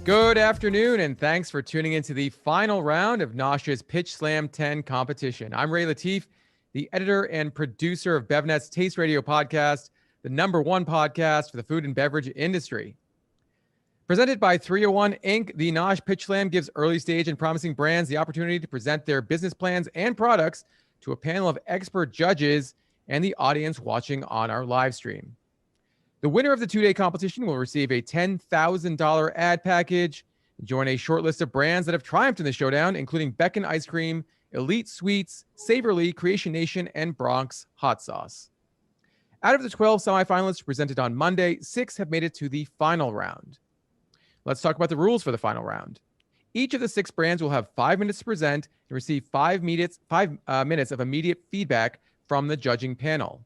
Good afternoon, and thanks for tuning into the final round of NOSH's Pitch Slam 10 competition. I'm Ray Latif, the editor and producer of BevNet's Taste Radio podcast, the #1 podcast for the food and beverage industry. Presented by 301 Inc., the NOSH Pitch Slam gives early stage and promising brands the opportunity to present their business plans and products to a panel of expert judges and the audience watching on our live stream. The winner of the two-day competition will receive a $10,000 ad package and join a short list of brands that have triumphed in the showdown, including Beckon Ice Cream, Elite Sweets, Savorly, Creation Nation, and Bronx Hot Sauce. Out of the 12 semifinalists presented on Monday, 6 have made it to the final round. Let's talk about the rules for the final round. Each of the 6 brands will have 5 minutes to present and receive 5 minutes of immediate feedback from the judging panel.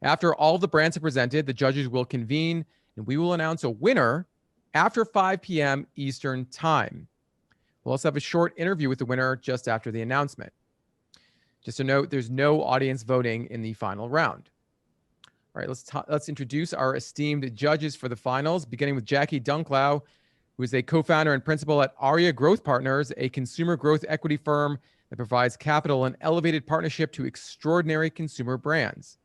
After all of the brands have presented, the judges will convene and we will announce a winner after 5 p.m. Eastern Time. We'll also have a short interview with the winner just after the announcement. Just a note, there's no audience voting in the final round. All right, let's introduce our esteemed judges for the finals, beginning with Jackie Dunklau, who is a co-founder and principal at Aria Growth Partners, a consumer growth equity firm that provides capital and elevated partnership to extraordinary consumer brands.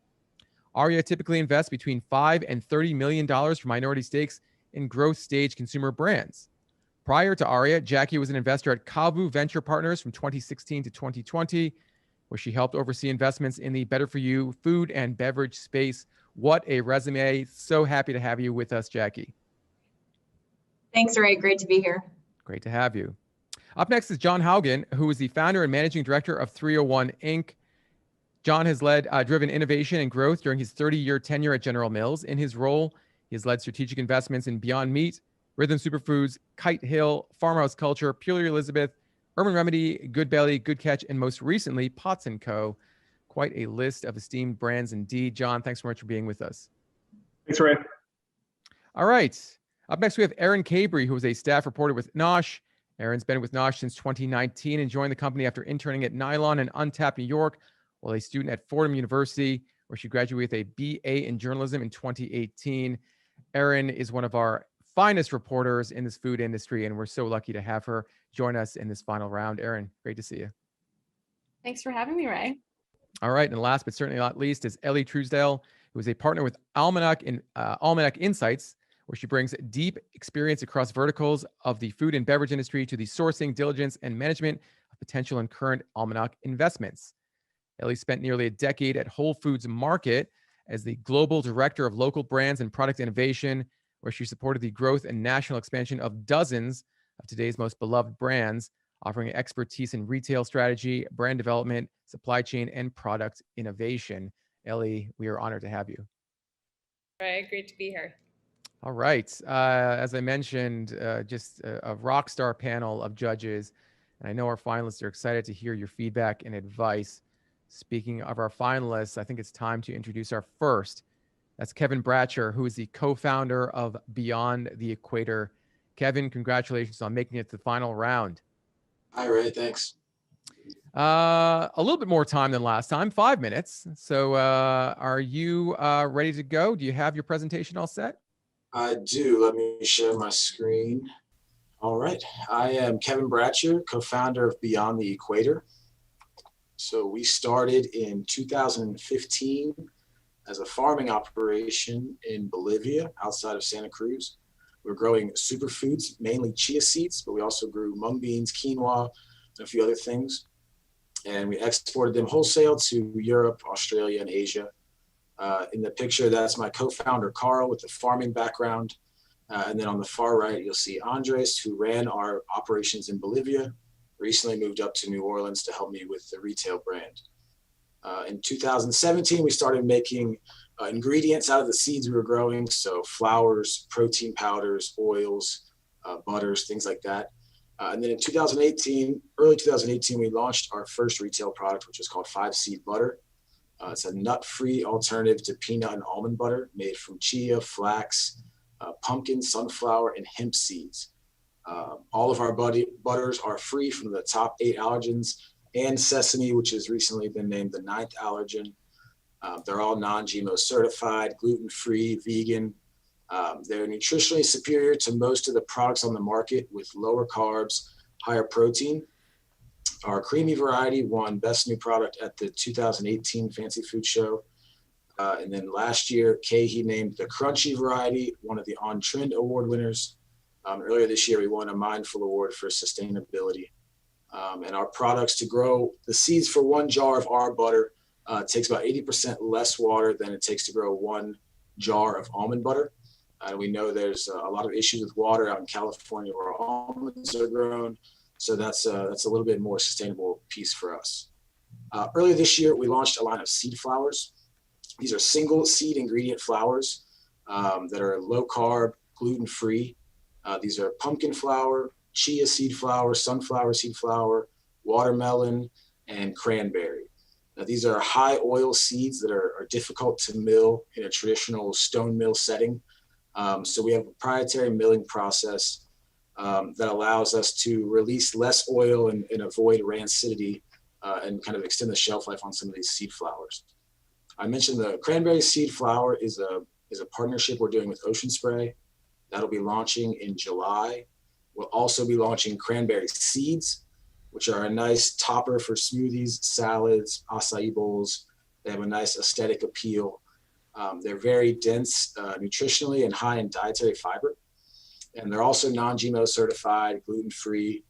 Aria typically invests between $5 and $30 million for minority stakes in growth stage consumer brands. Prior to Aria, Jackie was an investor at Kavu Venture Partners from 2016 to 2020, where she helped oversee investments in the better for you food and beverage space. What a resume. So happy to have you with us, Jackie. Thanks, Ray. Great to be here. Great to have you. Up next is John Haugen, who is the founder and managing director of 301 Inc. John has driven innovation and growth during his 30-year tenure at General Mills. In his role, he has led strategic investments in Beyond Meat, Rhythm Superfoods, Kite Hill, Farmhouse Culture, Purely Elizabeth, Urban Remedy, Good Belly, Good Catch, and most recently, Potts & Co. Quite a list of esteemed brands indeed. John, thanks so much for being with us. Thanks, Ray. All right. Up next, we have Aaron Cabry, who is a staff reporter with NOSH. Aaron's been with NOSH since 2019 and joined the company after interning at Nylon and Untapped New York, while a student at Fordham University, where she graduated with a BA in journalism in 2018. Erin is one of our finest reporters in this food industry, and we're so lucky to have her join us in this final round. Erin, great to see you. Thanks for having me, Ray. All right, and last but certainly not least is Ellie Truesdale, who is a partner with Almanac Insights, where she brings deep experience across verticals of the food and beverage industry to the sourcing, diligence, and management of potential and current Almanac investments. Ellie spent nearly a decade at Whole Foods Market as the global director of local brands and product innovation, where she supported the growth and national expansion of dozens of today's most beloved brands, offering expertise in retail strategy, brand development, supply chain, and product innovation. Ellie, we are honored to have you. Ray, great to be here. All right. As I mentioned, just a rock star panel of judges, and I know our finalists are excited to hear your feedback and advice. Speaking of our finalists, I think it's time to introduce our first. That's Kevin Bratcher, who is the co-founder of Beyond the Equator. Kevin, congratulations on making it to the final round. Hi, Ray. Thanks. A little bit more time than last time, 5 minutes. So are you ready to go? Do you have your presentation all set? I do. Let me share my screen. All right. I am Kevin Bratcher, co-founder of Beyond the Equator. So we started in 2015 as a farming operation in Bolivia, outside of Santa Cruz. We were growing superfoods, mainly chia seeds, but we also grew mung beans, quinoa, and a few other things. And we exported them wholesale to Europe, Australia, and Asia. In the picture, that's my co-founder, Carl, with the farming background. And then on the far right, you'll see Andres, who ran our operations in Bolivia, recently moved up to New Orleans to help me with the retail brand. In 2017, we started making ingredients out of the seeds we were growing. So flours, protein powders, oils, butters, things like that. And then in early 2018, we launched our first retail product, which is called 5-Seed Butter. It's a nut-free alternative to peanut and almond butter made from chia, flax, pumpkin, sunflower, and hemp seeds. All of our butters are free from the top 8 allergens and sesame, which has recently been named the 9th allergen. They're all non-GMO certified, gluten-free, vegan. They're nutritionally superior to most of the products on the market with lower carbs, higher protein. Our creamy variety won Best New Product at the 2018 Fancy Food Show. And then last year, KeHE named the crunchy variety one of the On Trend Award winners. Earlier this year, we won a Mindful Award for sustainability. And our products, to grow the seeds for 1 jar of our butter takes about 80% less water than it takes to grow 1 jar of almond butter. We know there's a lot of issues with water out in California where almonds are grown. So that's a little bit more sustainable piece for us. Earlier this year, we launched a line of seed flours. These are single seed ingredient flours that are low carb, gluten-free. These are pumpkin flour, chia seed flour, sunflower seed flour, watermelon, and cranberry. Now, these are high oil seeds that are difficult to mill in a traditional stone mill setting. So we have a proprietary milling process that allows us to release less oil and avoid rancidity and kind of extend the shelf life on some of these seed flours. I mentioned the cranberry seed flour is a partnership we're doing with Ocean Spray. That'll be launching in July. We'll also be launching cranberry seeds, which are a nice topper for smoothies, salads, acai bowls. They have a nice aesthetic appeal. They're very dense nutritionally and high in dietary fiber. And they're also non-GMO certified, gluten-free.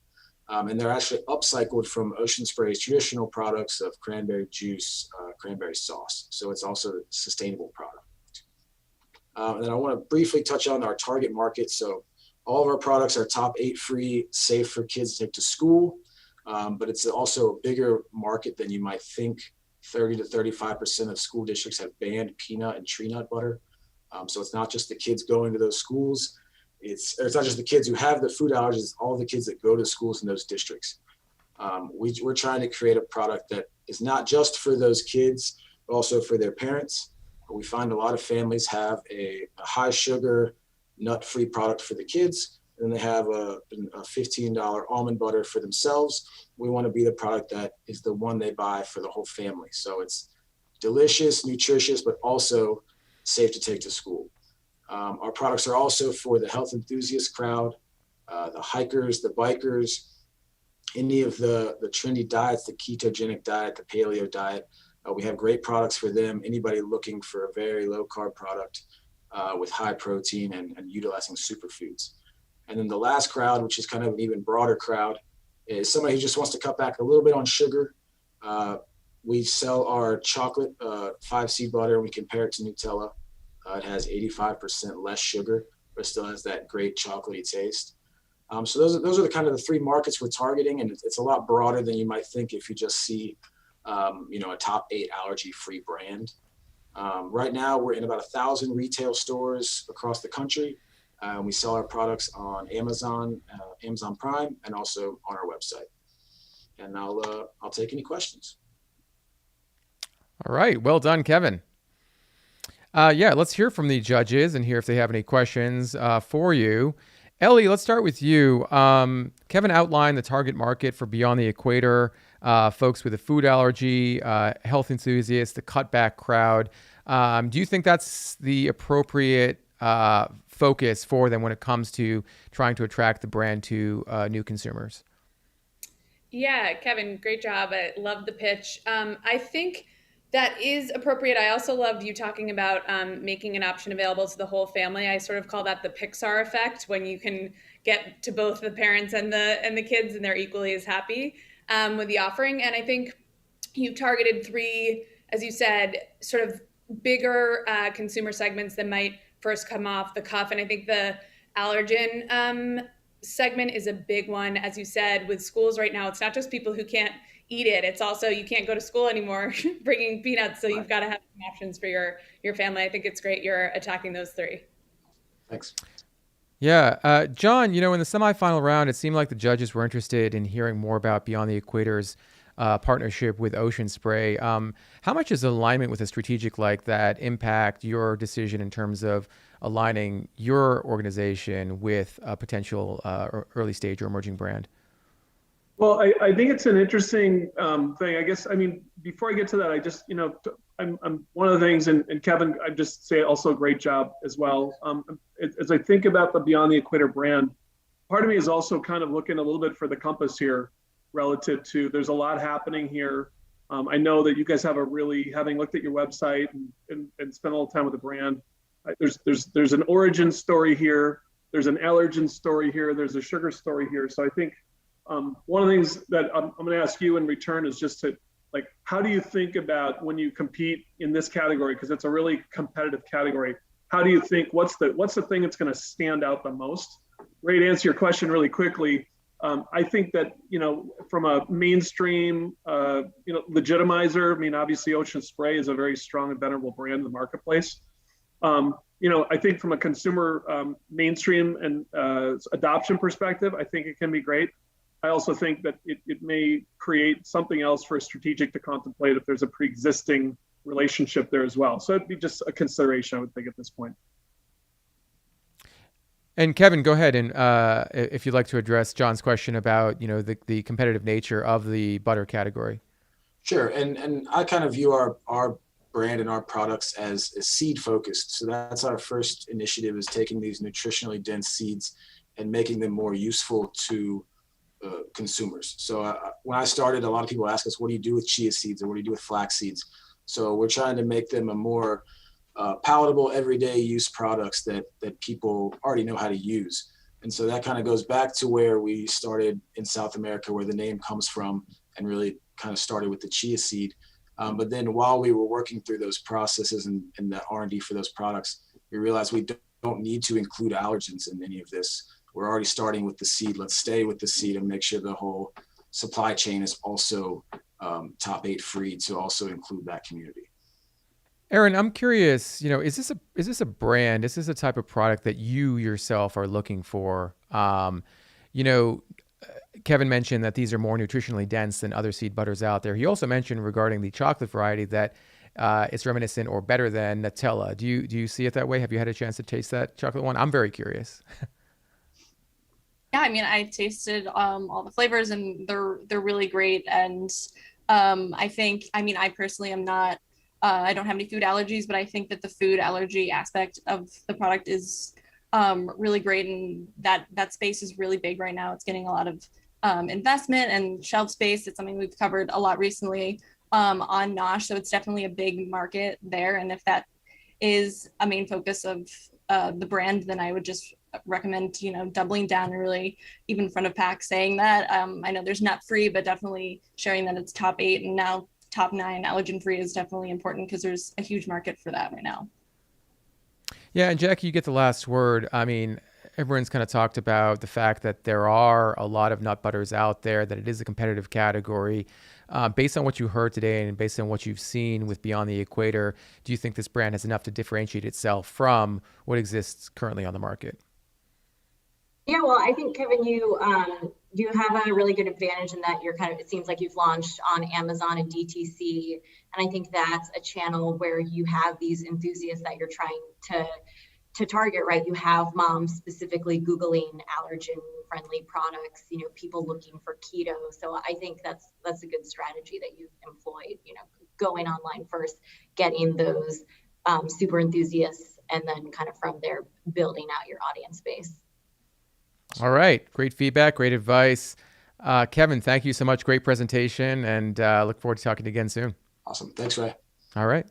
And they're actually upcycled from Ocean Spray's traditional products of cranberry juice, cranberry sauce. So it's also a sustainable product. And then I want to briefly touch on our target market. So all of our products are top 8 free, safe for kids to take to school. But it's also a bigger market than you might think. 30 to 35% of school districts have banned peanut and tree nut butter. So it's not just the kids going to those schools. It's not just the kids who have the food allergies, it's all the kids that go to schools in those districts. We're trying to create a product that is not just for those kids, but also for their parents. We find a lot of families have a high sugar, nut-free product for the kids, and they have a $15 almond butter for themselves. We want to be the product that is the one they buy for the whole family. So it's delicious, nutritious, but also safe to take to school. Our products are also for the health enthusiast crowd, the hikers, the bikers, any of the trendy diets, the ketogenic diet, the paleo diet. We have great products for them. Anybody looking for a very low carb product with high protein and utilizing superfoods. And then the last crowd, which is kind of an even broader crowd, is somebody who just wants to cut back a little bit on sugar. We sell our chocolate 5-seed butter, and we compare it to Nutella. It has 85% less sugar, but still has that great chocolatey taste. So those are the kind of the 3 markets we're targeting, and it's a lot broader than you might think if you just see, a top 8 allergy-free brand. Right now, we're in about 1,000 retail stores across the country. We sell our products on Amazon, Amazon Prime, and also on our website. And I'll take any questions. All right. Well done, Kevin. Let's hear from the judges and hear if they have any questions for you. Ellie, let's start with you. Kevin outlined the target market for Beyond the Equator, folks with a food allergy, health enthusiasts, the cutback crowd. Do you think that's the appropriate focus for them when it comes to trying to attract the brand to new consumers? Yeah, Kevin, great job. I love the pitch. I think that is appropriate. I also loved you talking about making an option available to the whole family. I sort of call that the Pixar effect, when you can get to both the parents and the kids, and they're equally as happy with the offering. And I think you've targeted 3, as you said, sort of bigger consumer segments that might first come off the cuff. And I think the allergen segment is a big one. As you said, with schools right now, it's not just people who can't eat it. It's also, you can't go to school anymore bringing peanuts. So you've got to have some options for your family. I think it's great you're attacking those 3. Thanks. Yeah. John, in the semifinal round, it seemed like the judges were interested in hearing more about Beyond the Equator's partnership with Ocean Spray. How much does alignment with a strategic like that impact your decision in terms of aligning your organization with a potential early stage or emerging brand? Well, I think it's an interesting thing. I guess, I mean, before I get to that, I just, I'm one of the things, and Kevin, I just say also great job as well. As I think about the Beyond the Equator brand, part of me is also kind of looking a little bit for the compass here relative to, there's a lot happening here. I know that you guys have having looked at your website and spent a little time with the brand, there's an origin story here, there's an allergen story here, there's a sugar story here. So I think one of the things that I'm going to ask you in return is just to, like, how do you think about when you compete in this category? Because it's a really competitive category. How do you think, what's the thing that's going to stand out the most? Ray, to answer your question really quickly, I think that, from a mainstream, legitimizer, I mean, obviously Ocean Spray is a very strong and venerable brand in the marketplace. I think from a consumer mainstream and adoption perspective, I think it can be great. I also think that it may create something else for a strategic to contemplate if there's a pre-existing relationship there as well. So it'd be just a consideration, I would think, at this point. And Kevin, go ahead and if you'd like to address John's question about the competitive nature of the butter category. Sure, and I kind of view our brand and our products as seed focused. So that's our first initiative, is taking these nutritionally dense seeds and making them more useful to consumers. So when I started, a lot of people ask us, what do you do with chia seeds, or what do you do with flax seeds? So we're trying to make them a more palatable, everyday use products that people already know how to use. And so that kind of goes back to where we started in South America, where the name comes from, and really kind of started with the chia seed. But then while we were working through those processes and the R&D for those products, we realized we don't need to include allergens in any of this. We're already starting with the seed. Let's stay with the seed and make sure the whole supply chain is also top 8 free to also include that community. Aaron, I'm curious, is this a brand? Is this a type of product that you yourself are looking for? Kevin mentioned that these are more nutritionally dense than other seed butters out there. He also mentioned regarding the chocolate variety that it's reminiscent or better than Nutella. Do you see it that way? Have you had a chance to taste that chocolate one? I'm very curious. Yeah, I mean, I tasted all the flavors, and they're really great. And I personally am not, I don't have any food allergies, but I think that the food allergy aspect of the product is really great, and that space is really big right now. It's getting a lot of investment and shelf space. It's something we've covered a lot recently on NOSH, so it's definitely a big market there. And if that is a main focus of the brand, then I would just recommend doubling down and really even front of pack saying that. I know there's nut free, but definitely sharing that it's top 8 and now top 9 allergen free is definitely important, because there's a huge market for that right now. Yeah, and Jackie, you get the last word. I mean, everyone's kind of talked about the fact that there are a lot of nut butters out there, that it is a competitive category. Based on what you heard today and based on what you've seen with Beyond the Equator, do you think this brand has enough to differentiate itself from what exists currently on the market? Yeah, well, I think, Kevin, you have a really good advantage in that it seems like you've launched on Amazon and DTC. And I think that's a channel where you have these enthusiasts that you're trying to target, right? You have moms specifically Googling allergen-friendly products, people looking for keto. So I think that's a good strategy that you've employed, going online first, getting those super enthusiasts, and then kind of from there, building out your audience base. All right. Great feedback. Great advice. Kevin, thank you so much. Great presentation, and look forward to talking to you again soon. Awesome. Thanks, Ray. All right.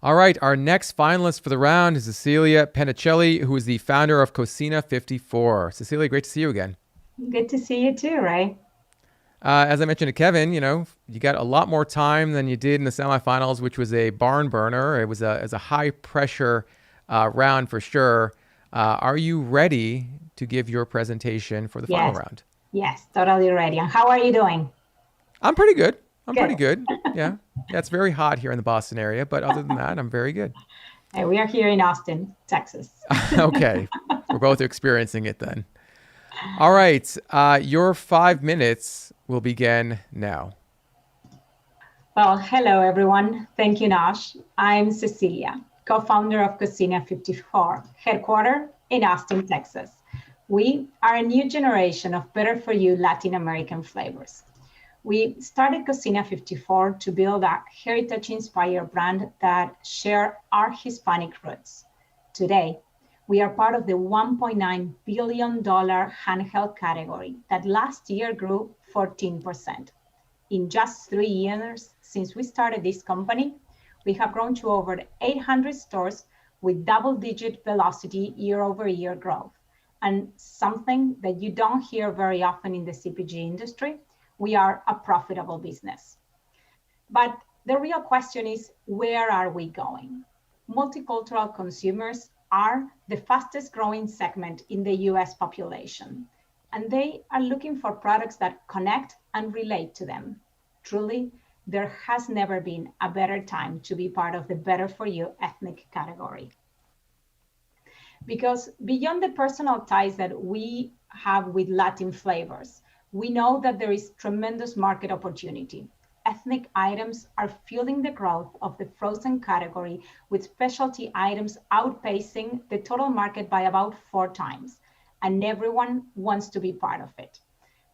All right. Our next finalist for the round is Cecilia Penicelli, who is the founder of Cocina 54. Cecilia, great to see you again. Good to see you too, Ray. As I mentioned to Kevin, you got a lot more time than you did in the semifinals, which was a barn burner. It was a high pressure round for sure. Are you ready to give your presentation for the final round? Yes, totally ready. And how are you doing? I'm pretty good. Pretty good. Yeah. It's very hot here in the Boston area, but other than that, I'm very good. Hey, we are here in Austin, Texas. Okay. We're both experiencing it then. All right. Your 5 minutes will begin now. Well, hello, everyone. Thank you, NOSH. I'm Cecilia, co-founder of Cocina 54, headquartered in Austin, Texas. We are a new generation of better for you Latin American flavors. We started Cocina 54 to build a heritage-inspired brand that share our Hispanic roots. Today, we are part of the $1.9 billion handheld category that last year grew 14%. In just 3 years since we started this company, we have grown to over 800 stores with double-digit velocity year-over-year growth. And something that you don't hear very often in the CPG industry, we are a profitable business. But the real question is, where are we going? Multicultural consumers are the fastest growing segment in the US population, and they are looking for products that connect and relate to them. Truly, there has never been a better time to be part of the better for you ethnic category. Because beyond the personal ties that we have with Latin flavors, we know that there is tremendous market opportunity. Ethnic items are fueling the growth of the frozen category, with specialty items outpacing the total market by about 4 times, and everyone wants to be part of it.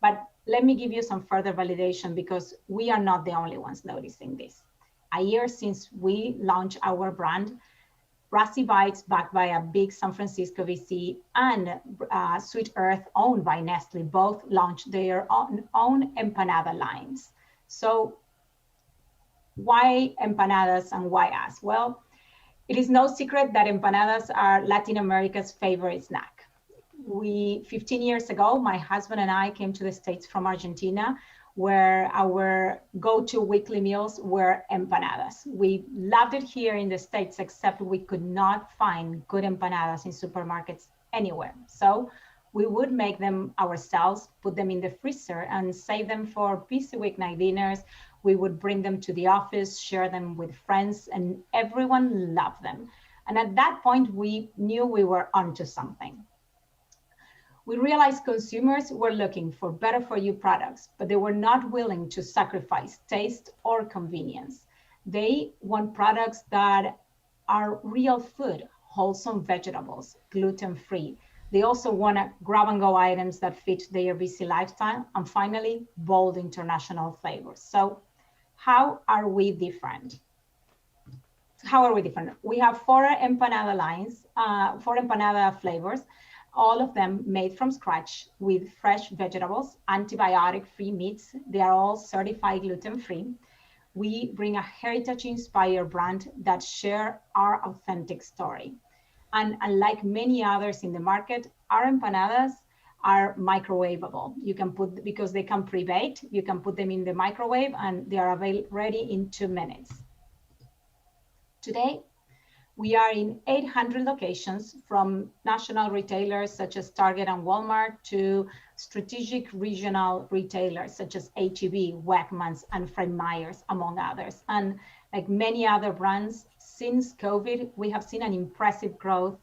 But let me give you some further validation, because we are not the only ones noticing this. A year since we launched our brand, Brassy Bites, backed by a big San Francisco VC, and Sweet Earth, owned by Nestle, both launched their own empanada lines. So why empanadas and why us? Well, it is no secret that empanadas are Latin America's favorite snack. 15 years ago, my husband and I came to the States from Argentina, where our go-to weekly meals were empanadas. We loved it here in the States, except we could not find good empanadas in supermarkets anywhere. So we would make them ourselves, put them in the freezer, and save them for busy weeknight dinners. We would bring them to the office, share them with friends, and everyone loved them. And at that point, we knew we were onto something. We realized consumers were looking for better for you products, but they were not willing to sacrifice taste or convenience. They want products that are real food, wholesome vegetables, gluten-free. They also want grab and go items that fit their busy lifestyle. And finally, bold international flavors. So how are we different? We have 4 empanada lines, 4 empanada flavors, all of them made from scratch with fresh vegetables, antibiotic-free meats. They are all certified gluten-free. We bring a heritage-inspired brand that share our authentic story. And unlike many others in the market, our empanadas are microwavable. You can because they come pre-baked, you can put them in the microwave and they are ready in 2 minutes. Today, we are in 800 locations, from national retailers such as Target and Walmart to strategic regional retailers such as H-E-B, Wegmans, and Fred Meyers, among others. And like many other brands, since COVID, we have seen an impressive growth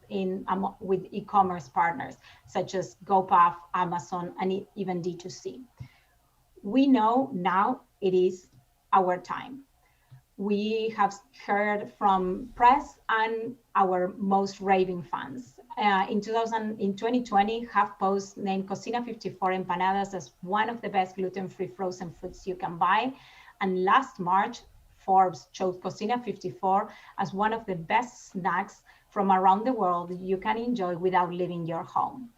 with e-commerce partners such as GoPuff, Amazon, and even D2C. We know now it is our time. We have heard from press and our most raving fans. In 2020, HuffPost named Cocina 54 empanadas as one of the best gluten-free frozen foods you can buy. And last March, Forbes chose Cocina 54 as one of the best snacks from around the world you can enjoy without leaving your home.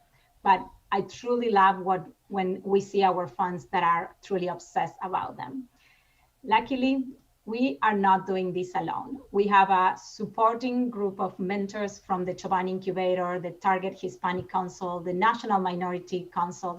But I truly love when we see our fans that are truly obsessed about them. Luckily, we are not doing this alone. We have a supporting group of mentors from the Choban Incubator, the Target Hispanic Council, the National Minority Council,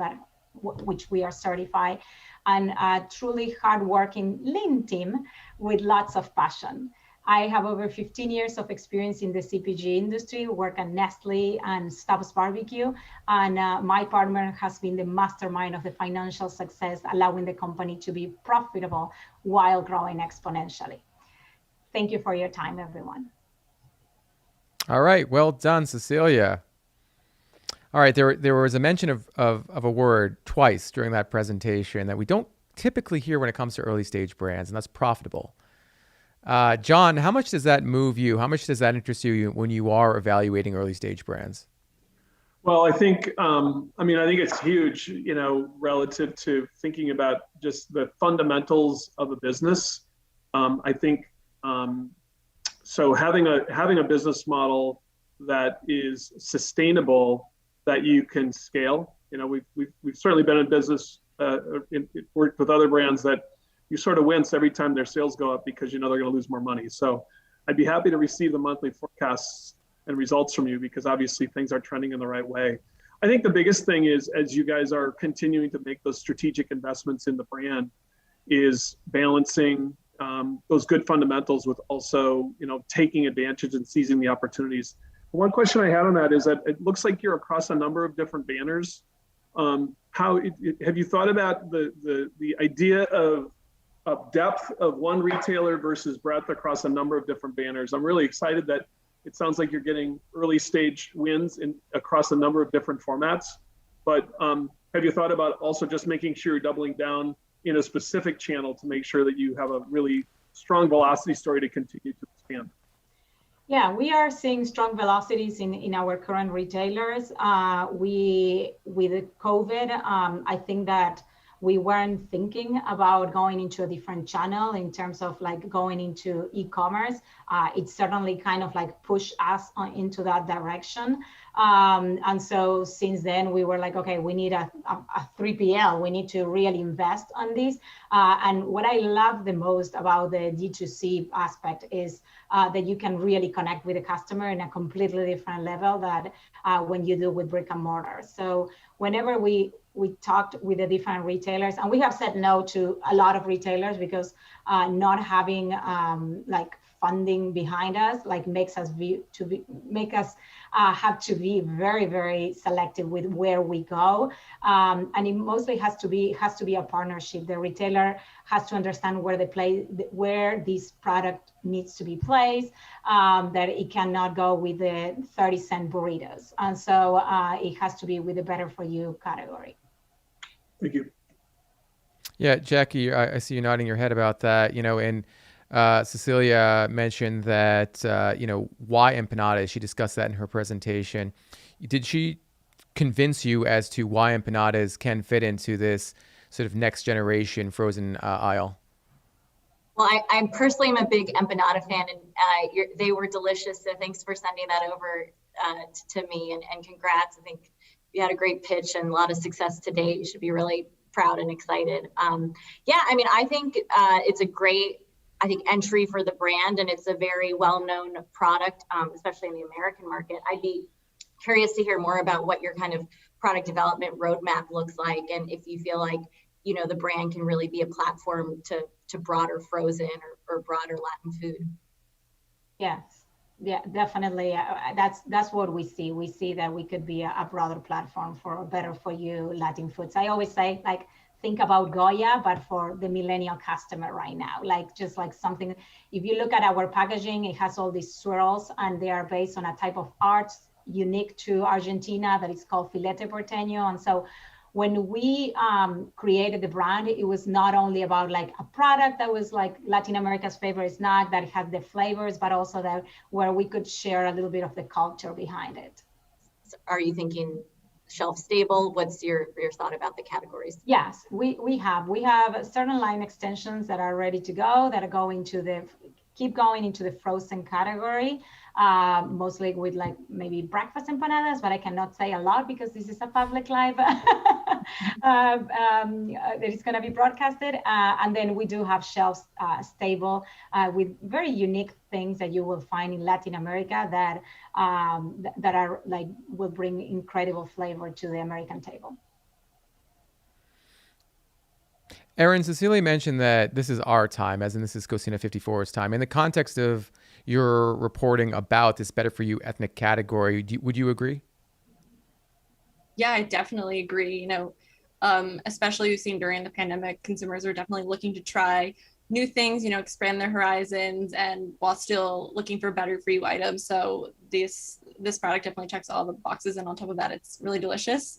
which we are certified, and a truly hardworking lean team with lots of passion. I have over 15 years of experience in the CPG industry, work at Nestle and Stubbs Barbecue, and my partner has been the mastermind of the financial success, allowing the company to be profitable while growing exponentially. Thank you for your time, everyone. All right, well done, Cecilia. All right, there was a mention of a word twice during that presentation that we don't typically hear when it comes to early stage brands, and that's profitable. John, how much does that move you? How much does that interest you when you are evaluating early stage brands? Well, I think, I think it's huge, relative to thinking about just the fundamentals of a business. I think, so having a business model that is sustainable, that you can scale. We've certainly been in business, worked with other brands that you sort of wince every time their sales go up because they're going to lose more money. So I'd be happy to receive the monthly forecasts and results from you, because obviously things are trending in the right way. I think the biggest thing is, as you guys are continuing to make those strategic investments in the brand, is balancing those good fundamentals with also, taking advantage and seizing the opportunities. One question I had on that is that it looks like you're across a number of different banners. Have you thought about the idea of depth of one retailer versus breadth across a number of different banners? I'm really excited that it sounds like you're getting early stage wins across a number of different formats. But have you thought about also just making sure you're doubling down in a specific channel to make sure that you have a really strong velocity story to continue to expand? Yeah, we are seeing strong velocities in our current retailers. With COVID, I think that we weren't thinking about going into a different channel in terms of like going into e-commerce. It certainly kind of like pushed us into that direction. And so since then we were like, okay, we need a 3PL. We need to really invest on this. And what I love the most about the D2C aspect is that you can really connect with the customer in a completely different level that when you do with brick and mortar. So whenever we talked with the different retailers, and we have said no to a lot of retailers because not having like funding behind us makes us have to be very, very selective with where we go, and it mostly has to be a partnership. The retailer has to understand where this product needs to be placed, that it cannot go with the 30-cent burritos, and so it has to be with the better for you category. Thank you. Yeah, Jackie, I see you nodding your head about that. And Cecilia mentioned that, why empanadas. She discussed that in her presentation. Did she convince you as to why empanadas can fit into this sort of next generation frozen aisle? Well, I personally am a big empanada fan, and they were delicious. So thanks for sending that over to me, and congrats. I think you had a great pitch and a lot of success to date. You should be really proud and excited. I think it's a great, entry for the brand, and it's a very well-known product, especially in the American market. I'd be curious to hear more about what your kind of product development roadmap looks like, and if you feel like, the brand can really be a platform to broader frozen or broader Latin food. Yes. Yeah, definitely. That's what we see. We see that we could be a broader platform for better for you Latin foods. I always say, think about Goya, but for the millennial customer right now. Just something, if you look at our packaging, it has all these swirls, and they are based on a type of art unique to Argentina that is called filete porteño. And so when we created the brand, it was not only about a product that was Latin America's favorite snack that had the flavors, but also that where we could share a little bit of the culture behind it. Are you thinking shelf stable? What's your thought about the categories? Yes, we have certain line extensions that are ready to go, that are going to keep going into the frozen category, mostly with maybe breakfast empanadas, but I cannot say a lot because this is a public live that is going to be broadcasted. And then we do have shelves stable with very unique things that you will find in Latin America that are will bring incredible flavor to the American table. Erin, Cecilia mentioned that this is our time, as in this is Cocina 54's time. In the context of your reporting about this better for you ethnic category, would you agree? Yeah, I definitely agree. Especially we've seen during the pandemic, consumers are definitely looking to try new things, expand their horizons, and while still looking for better for you items. So this product definitely checks all the boxes, and on top of that, it's really delicious.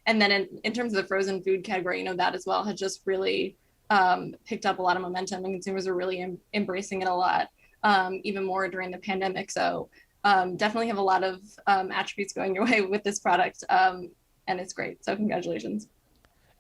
And then in terms of the frozen food category, that as well has just really picked up a lot of momentum, and consumers are really embracing it a lot, even more during the pandemic. So definitely have a lot of attributes going your way with this product, and it's great. So congratulations.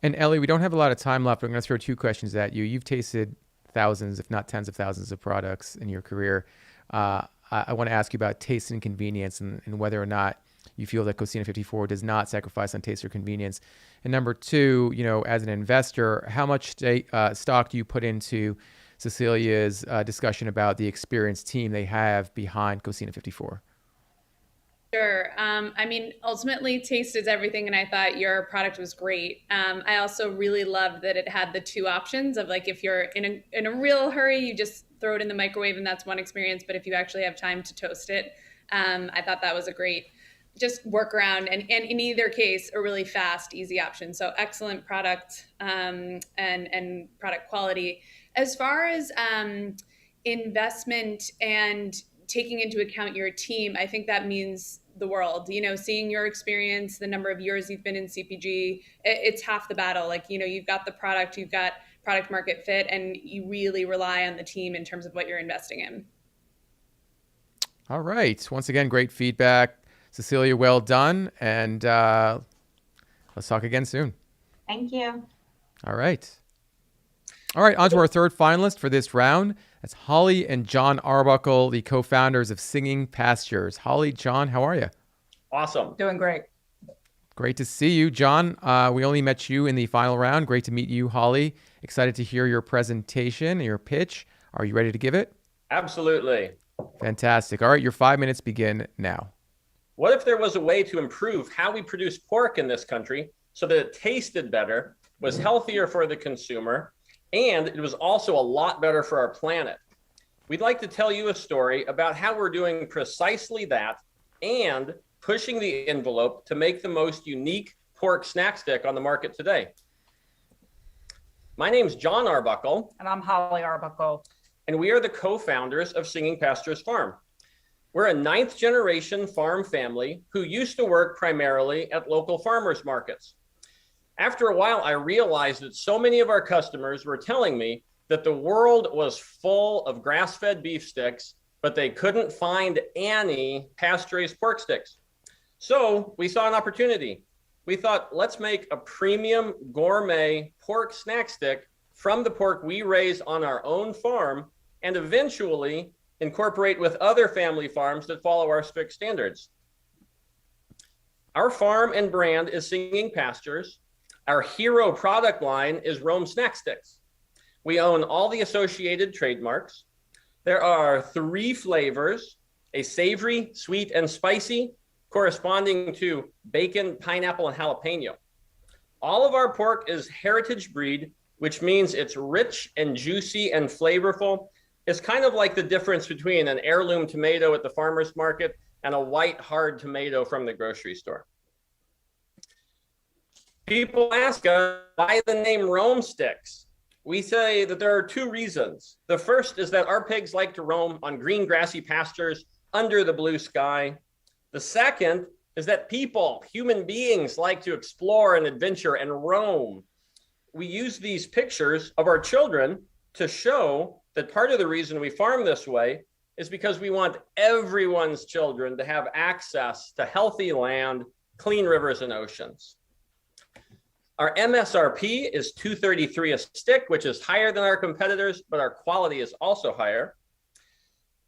And Ellie, we don't have a lot of time left. I'm going to throw two questions at you. You've tasted thousands, if not tens of thousands of products in your career. I want to ask you about taste and convenience and whether or not you feel that Cocina 54 does not sacrifice on taste or convenience. And number two, as an investor, how much stock do you put into Cecilia's discussion about the experienced team they have behind Cocina 54? Sure. Ultimately, taste is everything, and I thought your product was great. I also really loved that it had the two options of, like, if you're in a real hurry, you just throw it in the microwave, and that's one experience. But if you actually have time to toast it, I thought that was a great just workaround, and in either case, a really fast, easy option. So excellent product and product quality. As far as investment and taking into account your team, I think that means the world. Seeing your experience, the number of years you've been in CPG, it's half the battle. Like, you've got the product, you've got product market fit, and you really rely on the team in terms of what you're investing in. All right. Once again, great feedback. Cecilia, well done. And let's talk again soon. Thank you. All right. All right. On to our third finalist for this round. That's Holly and John Arbuckle, the co-founders of Singing Pastures. Holly, John, how are you? Awesome. Doing great. Great to see you, John. We only met you in the final round. Great to meet you, Holly. Excited to hear your presentation, your pitch. Are you ready to give it? Absolutely. Fantastic. All right. Your 5 minutes begin now. What if there was a way to improve how we produce pork in this country so that it tasted better, was healthier for the consumer, and it was also a lot better for our planet? We'd like to tell you a story about how we're doing precisely that and pushing the envelope to make the most unique pork snack stick on the market today. My name's John Arbuckle. And I'm Holly Arbuckle. And we are the co-founders of Singing Pastures Farm. We're a 9th generation farm family who used to work primarily at local farmers markets. After a while, I realized that so many of our customers were telling me that the world was full of grass-fed beef sticks, but they couldn't find any pasture-raised pork sticks. So we saw an opportunity. We thought, let's make a premium gourmet pork snack stick from the pork we raise on our own farm and eventually incorporate with other family farms that follow our strict standards. Our farm and brand is Singing Pastures. Our hero product line is Rome Snack Sticks. We own all the associated trademarks. There are 3 flavors, a savory, sweet, and spicy, corresponding to bacon, pineapple, and jalapeno. All of our pork is heritage breed, which means it's rich and juicy and flavorful. It's kind of like the difference between an heirloom tomato at the farmer's market and a white, hard tomato from the grocery store. People ask us why the name Rome Sticks. We say that there are 2 reasons. The first is that our pigs like to roam on green, grassy pastures under the blue sky. The second is that people, human beings, like to explore and adventure and roam. We use these pictures of our children to show that part of the reason we farm this way is because we want everyone's children to have access to healthy land, clean rivers, and oceans. Our MSRP is $2.33 a stick, which is higher than our competitors, but our quality is also higher.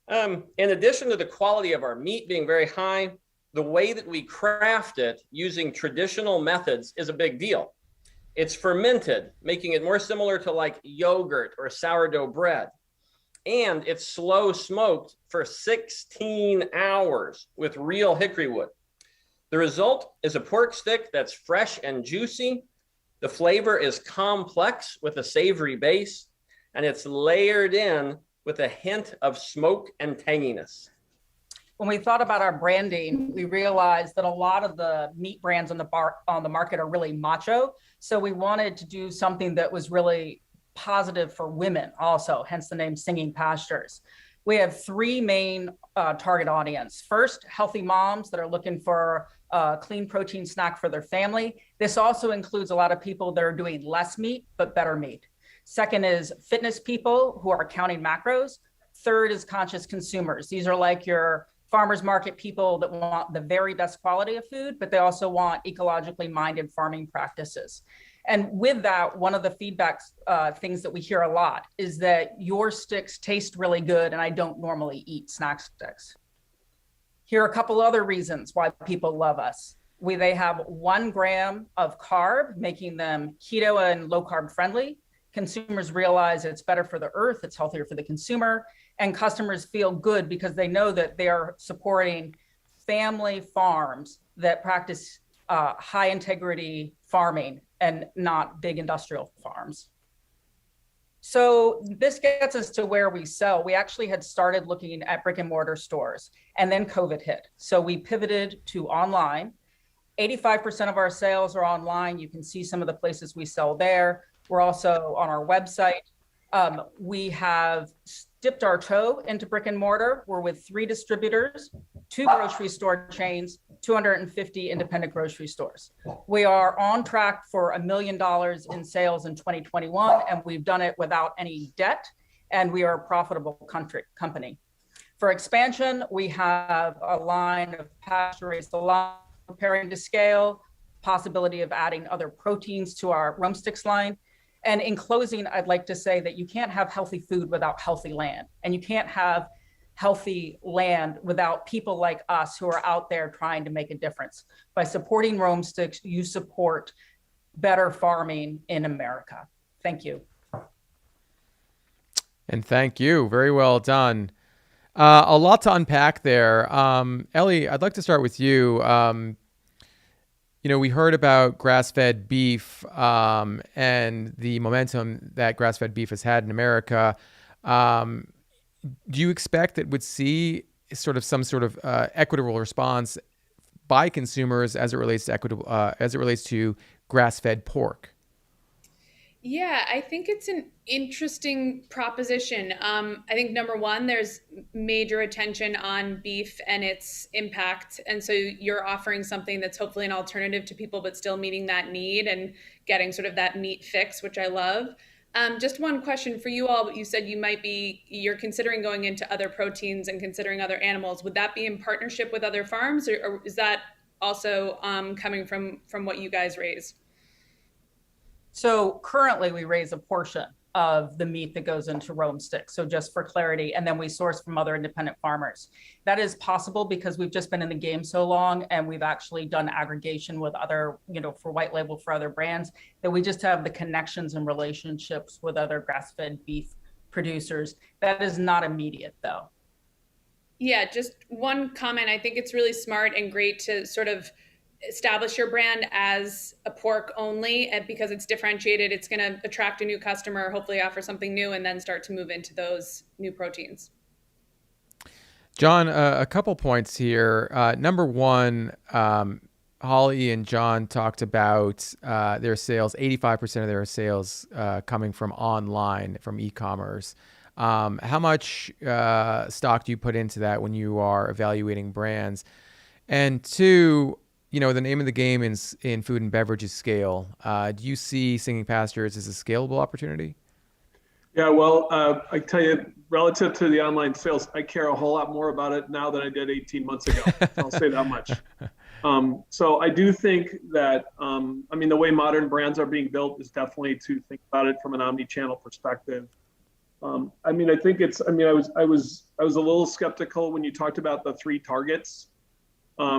In addition to the quality of our meat being very high, the way that we craft it using traditional methods is a big deal. It's fermented, making it more similar to like yogurt or sourdough bread. And it's slow smoked for 16 hours with real hickory wood. The result is a pork stick that's fresh and juicy. The flavor is complex with a savory base, and it's layered in with a hint of smoke and tanginess. When we thought about our branding, we realized that a lot of the meat brands on the market are really macho. So we wanted to do something that was really positive for women also, hence the name Singing Pastures. We have 3 main target audience. First, healthy moms that are looking for a clean protein snack for their family. This also includes a lot of people that are doing less meat, but better meat. Second is fitness people who are counting macros. Third is conscious consumers. These are like your farmers market people that want the very best quality of food, but they also want ecologically minded farming practices. And with that, one of the feedback things that we hear a lot is that your sticks taste really good, and I don't normally eat snack sticks. Here are a couple other reasons why people love us. They have 1 gram of carb, making them keto and low carb friendly. Consumers realize it's better for the earth, it's healthier for the consumer, and customers feel good because they know that they are supporting family farms that practice high integrity farming and not big industrial farms. So this gets us to where we sell. We actually had started looking at brick and mortar stores, and then COVID hit. So we pivoted to online. 85% of our sales are online. You can see some of the places we sell there. We're also on our website. We have dipped our toe into brick and mortar. We're with 3 distributors, 2 grocery store chains, 250 independent grocery stores. We are on track for $1 million in sales in 2021, and we've done it without any debt, and we are a profitable company. For expansion, we have a line of pasture-raised line preparing to scale, possibility of adding other proteins to our Rome Sticks line. And in closing, I'd like to say that you can't have healthy food without healthy land. And you can't have healthy land without people like us who are out there trying to make a difference. By supporting Rome Sticks, you support better farming in America. Thank you. And thank you. Very well done. A lot to unpack there. Ellie, I'd like to start with you. We heard about grass-fed beef and the momentum that grass-fed beef has had in America. Do you expect that would see some sort of equitable response by consumers as it relates to grass-fed pork? Yeah, I think it's an interesting proposition. I think number one, there's major attention on beef and its impact. And so you're offering something that's hopefully an alternative to people, but still meeting that need and getting sort of that meat fix, which I love. Just one question for you all. You said you're considering going into other proteins and considering other animals. Would that be in partnership with other farms, or is that also coming from what you guys raise? So currently we raise a portion of the meat that goes into Rome Sticks. So just for clarity, and then we source from other independent farmers. That is possible because we've just been in the game so long, and we've actually done aggregation with other, for white label for other brands, that we just have the connections and relationships with other grass-fed beef producers. That is not immediate though. Yeah, just one comment. I think it's really smart and great to sort of establish your brand as a pork only, and because it's differentiated, it's going to attract a new customer, hopefully offer something new, and then start to move into those new proteins. John, a couple points here. Number one, Holly and John talked about their sales, 85% of their sales coming from online, from e-commerce. How much stock do you put into that when you are evaluating brands? And two, the name of the game in food and beverage is scale. Do you see Singing Pastures as a scalable opportunity? Yeah, well, I tell you, relative to the online sales, I care a whole lot more about it now than I did 18 months ago. I'll say that much. So I do think that, the way modern brands are being built is definitely to think about it from an omni-channel perspective. I think I was a little skeptical when you talked about the 3 targets.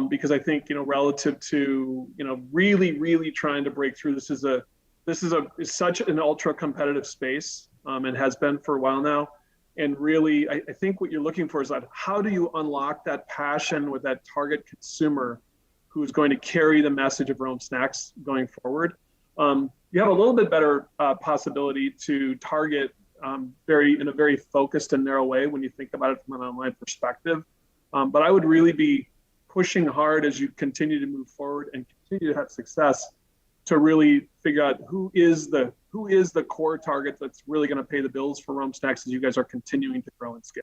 Because I think, relative to, really trying to break through, this is such an ultra competitive space, and has been for a while now. And really, I think what you're looking for is that how do you unlock that passion with that target consumer who's going to carry the message of Rome Snacks going forward? You have a little bit better possibility to target in a very focused and narrow way when you think about it from an online perspective. But I would really be pushing hard as you continue to move forward and continue to have success to really figure out who is the core target that's really going to pay the bills for Rome Snacks as you guys are continuing to grow and scale.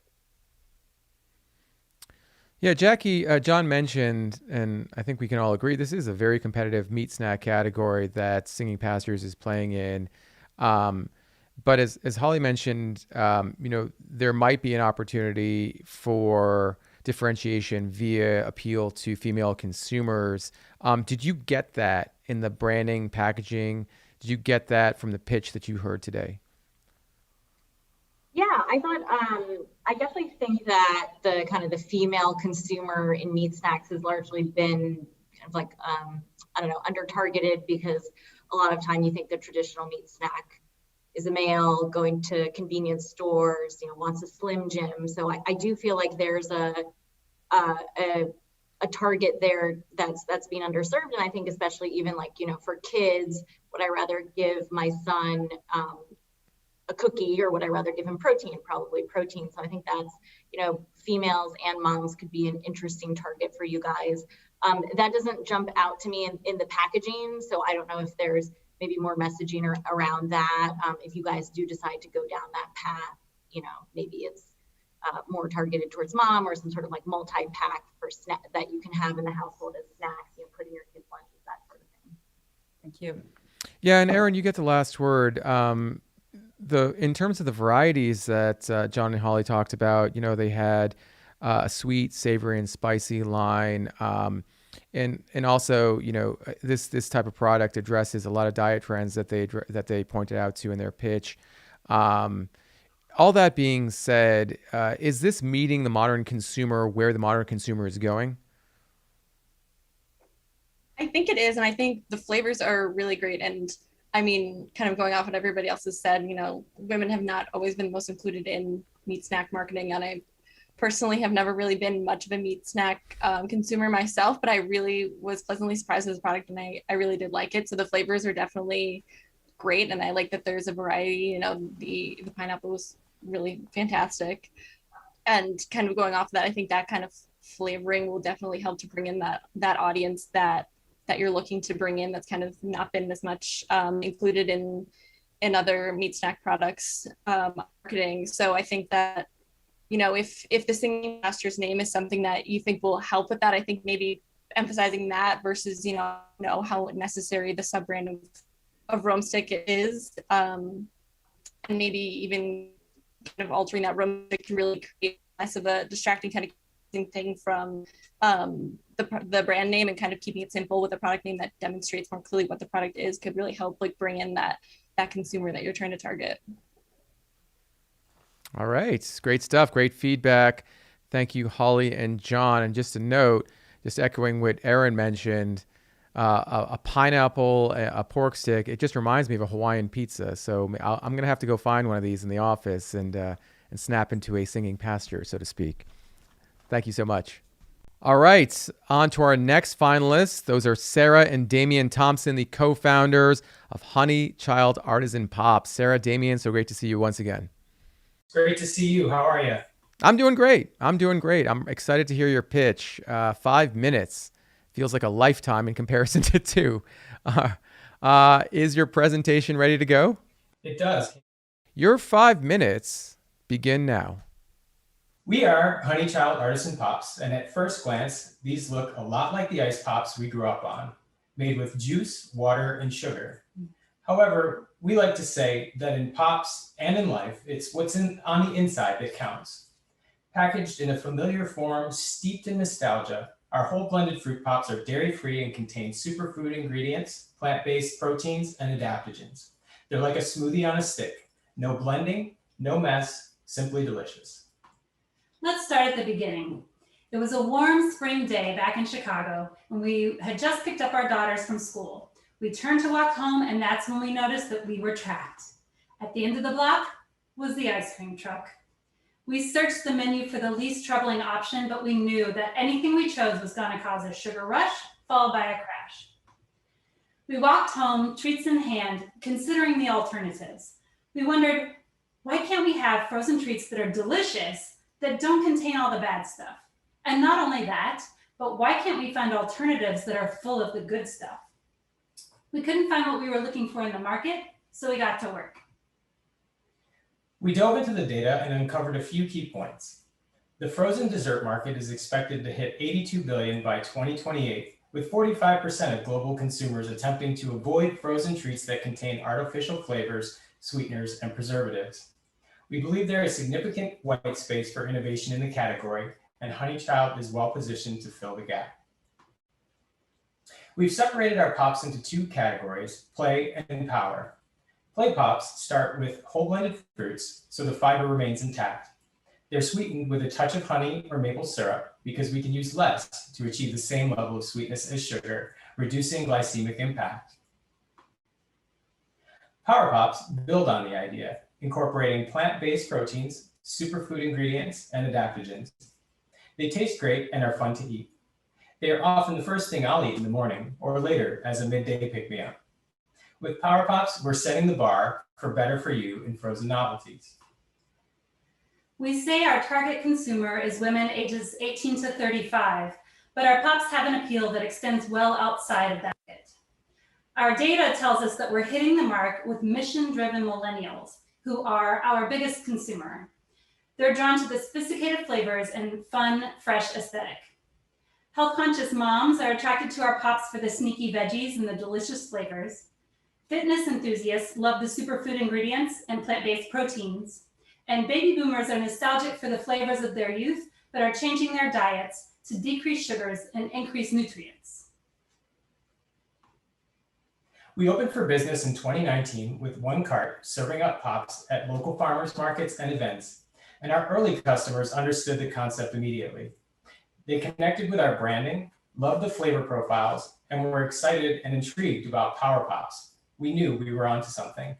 Yeah, Jackie, John mentioned, and I think we can all agree, this is a very competitive meat snack category that Singing Pastures is playing in. But as Holly mentioned, there might be an opportunity differentiation via appeal to female consumers. Did you get that in the branding, packaging? Did you get that from the pitch that you heard today? Yeah, I thought I definitely think that the kind of the female consumer in meat snacks has largely been kind of like I don't know, under targeted, because a lot of time you think the traditional meat snack is a male going to convenience stores, you know, wants a Slim Jim. So I do feel like there's a target there that's being underserved. And I think especially even like, you know, for kids, would I rather give my son a cookie, or would I rather give him protein? Probably protein. So I think that's, you know, females and moms could be an interesting target for you guys. That doesn't jump out to me in the packaging. So I don't know if there's maybe more messaging around that. If you guys do decide to go down that path, you know, maybe it's more targeted towards mom, or some sort of like multi-pack for snack that you can have in the household as snacks, you know, put in your kids' lunches, that sort of thing. Thank you. Yeah, and Erin, you get the last word. In terms of the varieties that John and Holly talked about, you know, they had a sweet, savory, and spicy line, and also, you know, this type of product addresses a lot of diet trends that they pointed out to in their pitch. All that being said, is this meeting the modern consumer where the modern consumer is going? I think it is, and I think the flavors are really great. And I mean, kind of going off what everybody else has said, you know, women have not always been most included in meat snack marketing, and I personally have never really been much of a meat snack consumer myself, but I really was pleasantly surprised with the product, and I really did like it. So the flavors are definitely great, and I like that there's a variety. You know, the pineapple was really fantastic, and kind of going off of that, I think that kind of flavoring will definitely help to bring in that audience that you're looking to bring in, that's kind of not been as much included in other meat snack products marketing. So I think that, you know, if the singing master's name is something that you think will help with that, I think maybe emphasizing that versus, you know how necessary the sub brand of Rome Stick is, and maybe even kind of altering that Rome Stick to really create less of a distracting kind of thing from the brand name, and kind of keeping it simple with a product name that demonstrates more clearly what the product is, could really help like bring in that consumer that you're trying to target. All right. Great stuff. Great feedback. Thank you, Holly and John. And just a note, just echoing what Erin mentioned, a pineapple, a pork stick, it just reminds me of a Hawaiian pizza. So I'm going to have to go find one of these in the office and snap into a singing pasture, so to speak. Thank you so much. All right. On to our next finalists. Those are Sarah and Damian Thompson, the co-founders of Honey Child Artisan Pops. Sarah, Damian, so great to see you once again. Great to see you. How are you? I'm doing great. I'm excited to hear your pitch. 5 minutes feels like a lifetime in comparison to 2. Is your presentation ready to go? It does. Your 5 minutes begin now. We are Honey Child Artisan Pops, and at first glance, these look a lot like the ice pops we grew up on, made with juice, water, and sugar. However, we like to say that in pops and in life, it's what's on the inside that counts. Packaged in a familiar form, steeped in nostalgia, our whole blended fruit pops are dairy-free and contain superfood ingredients, plant-based proteins, and adaptogens. They're like a smoothie on a stick. No blending, no mess, simply delicious. Let's start at the beginning. It was a warm spring day back in Chicago, and we had just picked up our daughters from school. We turned to walk home, and that's when we noticed that we were trapped. At the end of the block was the ice cream truck. We searched the menu for the least troubling option, but we knew that anything we chose was going to cause a sugar rush, followed by a crash. We walked home, treats in hand, considering the alternatives. We wondered, why can't we have frozen treats that are delicious, that don't contain all the bad stuff? And not only that, but why can't we find alternatives that are full of the good stuff? We couldn't find what we were looking for in the market, so we got to work. We dove into the data and uncovered a few key points. The frozen dessert market is expected to hit $82 billion by 2028, with 45% of global consumers attempting to avoid frozen treats that contain artificial flavors, sweeteners, and preservatives. We believe there is significant white space for innovation in the category, and Honey Child is well positioned to fill the gap. We've separated our pops into two categories, play and power. Play pops start with whole blended fruits, so the fiber remains intact. They're sweetened with a touch of honey or maple syrup because we can use less to achieve the same level of sweetness as sugar, reducing glycemic impact. Power Pops build on the idea, incorporating plant-based proteins, superfood ingredients, and adaptogens. They taste great and are fun to eat. They are often the first thing I'll eat in the morning or later as a midday pick-me-up. With Power Pops, we're setting the bar for better for you in frozen novelties. We say our target consumer is women ages 18 to 35, but our pops have an appeal that extends well outside of that. Our data tells us that we're hitting the mark with mission-driven millennials, who are our biggest consumer. They're drawn to the sophisticated flavors and fun, fresh aesthetic. Health-conscious moms are attracted to our pops for the sneaky veggies and the delicious flavors. Fitness enthusiasts love the superfood ingredients and plant-based proteins. And baby boomers are nostalgic for the flavors of their youth, but are changing their diets to decrease sugars and increase nutrients. We opened for business in 2019 with one cart serving up pops at local farmers markets and events, and our early customers understood the concept immediately. They connected with our branding, loved the flavor profiles, and were excited and intrigued about Power Pops. We knew we were onto something.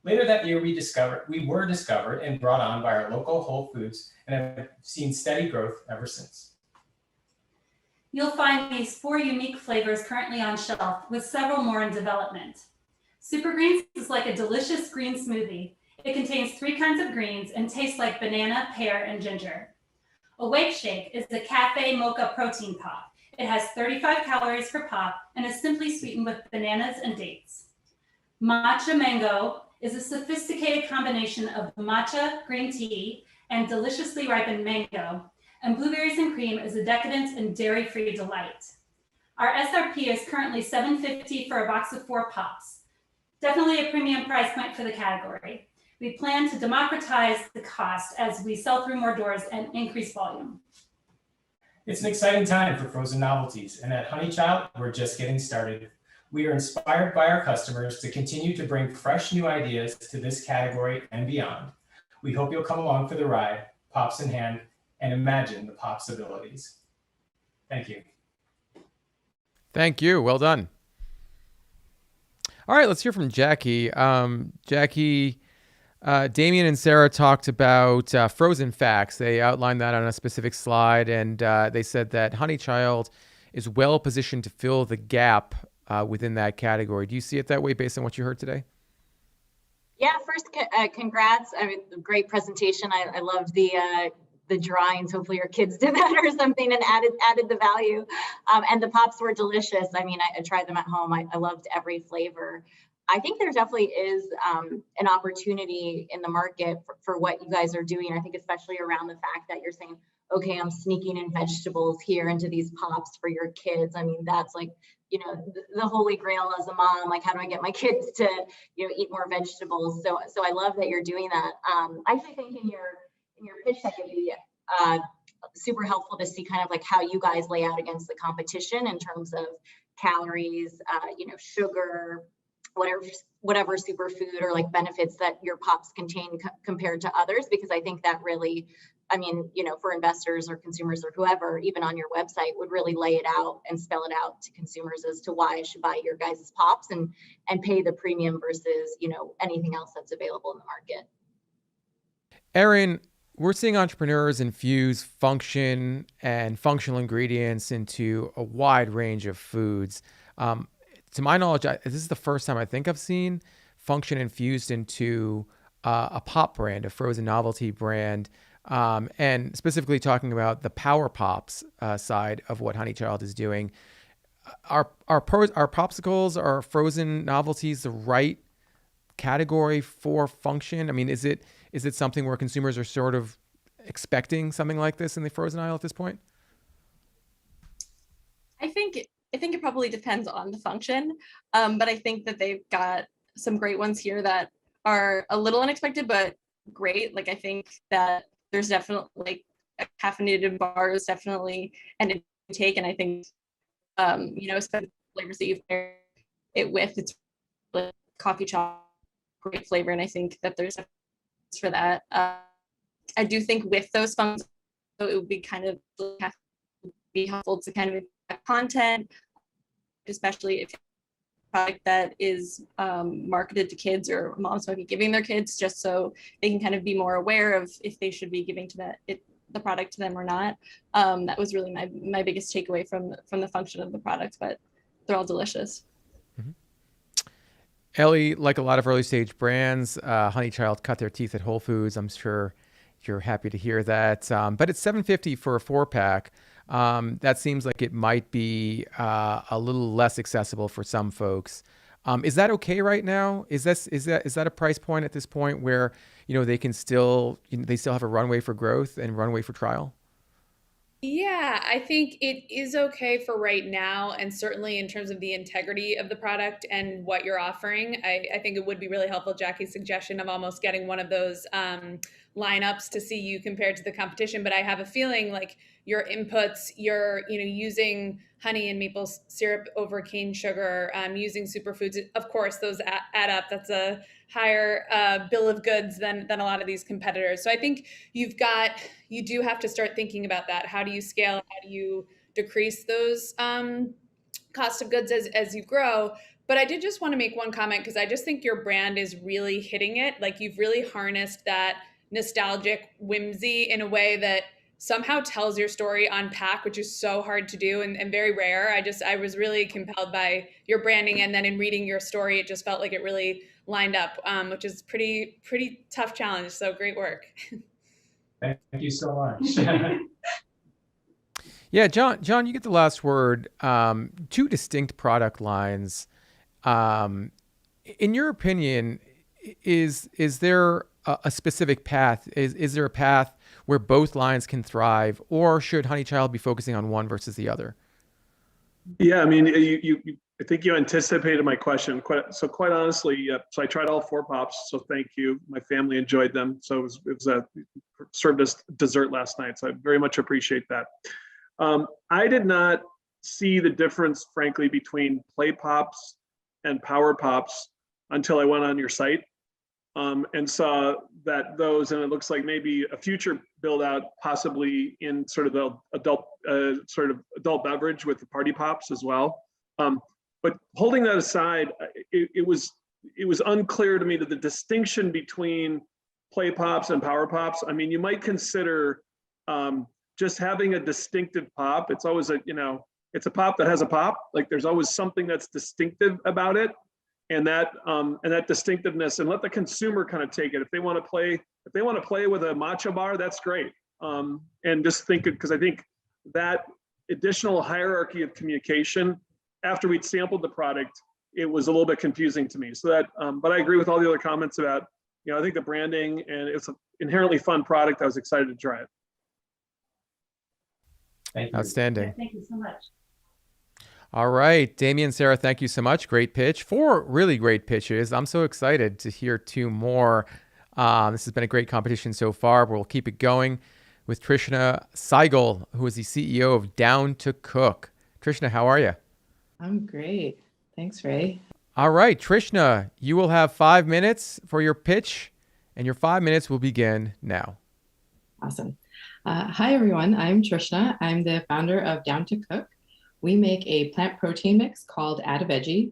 Later that year, we were discovered and brought on by our local Whole Foods and have seen steady growth ever since. You'll find these 4 unique flavors currently on shelf, with several more in development. Super Greens is like a delicious green smoothie. It contains 3 kinds of greens and tastes like banana, pear, and ginger. Awake Shake is a cafe mocha protein pop. It has 35 calories per pop and is simply sweetened with bananas and dates. Matcha Mango is a sophisticated combination of matcha, green tea, and deliciously ripened mango. And Blueberries and Cream is a decadent and dairy-free delight. Our SRP is currently $7.50 for a box of 4 pops. Definitely a premium price point for the category. We plan to democratize the cost as we sell through more doors and increase volume. It's an exciting time for frozen novelties, and at Honey Child, we're just getting started. We are inspired by our customers to continue to bring fresh new ideas to this category and beyond. We hope you'll come along for the ride, pops in hand, and imagine the possibilities. Thank you. Thank you. Well done. All right, let's hear from Jackie. Jackie, Damien and Sarah talked about frozen facts. They outlined that on a specific slide, and they said that Honey Child is well positioned to fill the gap within that category. Do you see it that way based on what you heard today? Yeah, first, congrats. I mean, great presentation. I loved the drawings. Hopefully your kids did that or something and added the value. And the pops were delicious. I mean, I tried them at home. I loved every flavor. I think there definitely is an opportunity in the market for what you guys are doing. I think especially around the fact that you're saying, okay, I'm sneaking in vegetables here into these pops for your kids. I mean, that's like, you know, the holy grail as a mom. Like, how do I get my kids to, you know, eat more vegetables? So I love that you're doing that. I actually think in your pitch deck it'd be super helpful to see kind of like how you guys lay out against the competition in terms of calories, you know, sugar, whatever superfood or like benefits that your pops contain compared to others, because I think that really, I mean, you know, for investors or consumers or whoever, even on your website, would really lay it out and spell it out to consumers as to why I should buy your guys' pops and pay the premium versus, you know, anything else that's available in the market. Erin, we're seeing entrepreneurs infuse function and functional ingredients into a wide range of foods. To my knowledge, this is the first time I think I've seen function infused into a pop brand, a frozen novelty brand, and specifically talking about the Power Pops side of what Honey Child is doing. Are popsicles, are frozen novelties the right category for function? I mean, is it something where consumers are sort of expecting something like this in the frozen aisle at this point? I think it probably depends on the function, but I think that they've got some great ones here that are a little unexpected, but great. Like, I think that there's definitely, like, caffeinated bars definitely an intake, and I think especially flavors that you've paired it with, it's like coffee chocolate, great flavor, and I think that there's for that. I do think with those functions, it would be kind of be helpful to kind of content, especially if product that is marketed to kids or moms might be giving their kids, just so they can kind of be more aware of if they should be giving to the product to them or not. That was really my biggest takeaway from the function of the product, but they're all delicious. Mm-hmm. Ellie, like a lot of early stage brands, Honey Child cut their teeth at Whole Foods. I'm sure you're happy to hear that. But it's $7.50 for a 4-pack. That seems like it might be a little less accessible for some folks. Is that okay right now? Is that a price point at this point where they can still they still have a runway for growth and runway for trial? Yeah, I think it is okay for right now, and certainly in terms of the integrity of the product and what you're offering, I think it would be really helpful, Jackie's suggestion of almost getting one of those lineups to see you compared to the competition. But I have a feeling like your inputs, you're using honey and maple syrup over cane sugar, using superfoods. Of course, those add up. That's a higher bill of goods than a lot of these competitors. So I think you do have to start thinking about that. How do you scale? How do you decrease those cost of goods as you grow? But I did just want to make one comment, because I just think your brand is really hitting it. Like, you've really harnessed that nostalgic whimsy in a way that somehow tells your story on pack, which is so hard to do and very rare. I was really compelled by your branding, and then in reading your story, it just felt like it really lined up, which is pretty tough challenge. So great work. Thank you so much. Yeah, John, you get the last word. 2 distinct product lines. In your opinion, is there a specific path? Is there a path where both lines can thrive, or should Honey Child be focusing on one versus the other? Yeah, I mean, I think you anticipated my question. Quite honestly, so I tried all 4 pops. So thank you. My family enjoyed them. So it was served as dessert last night. So I very much appreciate that. I did not see the difference, frankly, between Play Pops and Power Pops until I went on your site and saw that and it looks like maybe a future build out possibly in sort of the adult beverage with the Party Pops as well. But holding that aside, it was unclear to me that the distinction between Play Pops and Power Pops. I mean, you might consider just having a distinctive pop. It's always it's a pop that has a pop. Like, there's always something that's distinctive about it, and that distinctiveness, and let the consumer kind of take it. If they want to play with a matcha bar, that's great. And just think it, because I think that additional hierarchy of communication after we'd sampled the product, it was a little bit confusing to me. So that, but I agree with all the other comments about, I think the branding, and it's an inherently fun product. I was excited to try it. Thank you. Outstanding. Yeah, thank you so much. All right, Damian, Sarah, thank you so much. Great pitch. 4 really great pitches. I'm so excited to hear 2 more. This has been a great competition so far, but we'll keep it going with Trishna Seigel, who is the CEO of Down to Cook. Trishna, how are you? I'm great. Thanks, Ray. All right, Trishna, you will have 5 minutes for your pitch, and your 5 minutes will begin now. Awesome. Hi, everyone. I'm Trishna. I'm the founder of Down to Cook. We make a plant protein mix called Add a Veggie.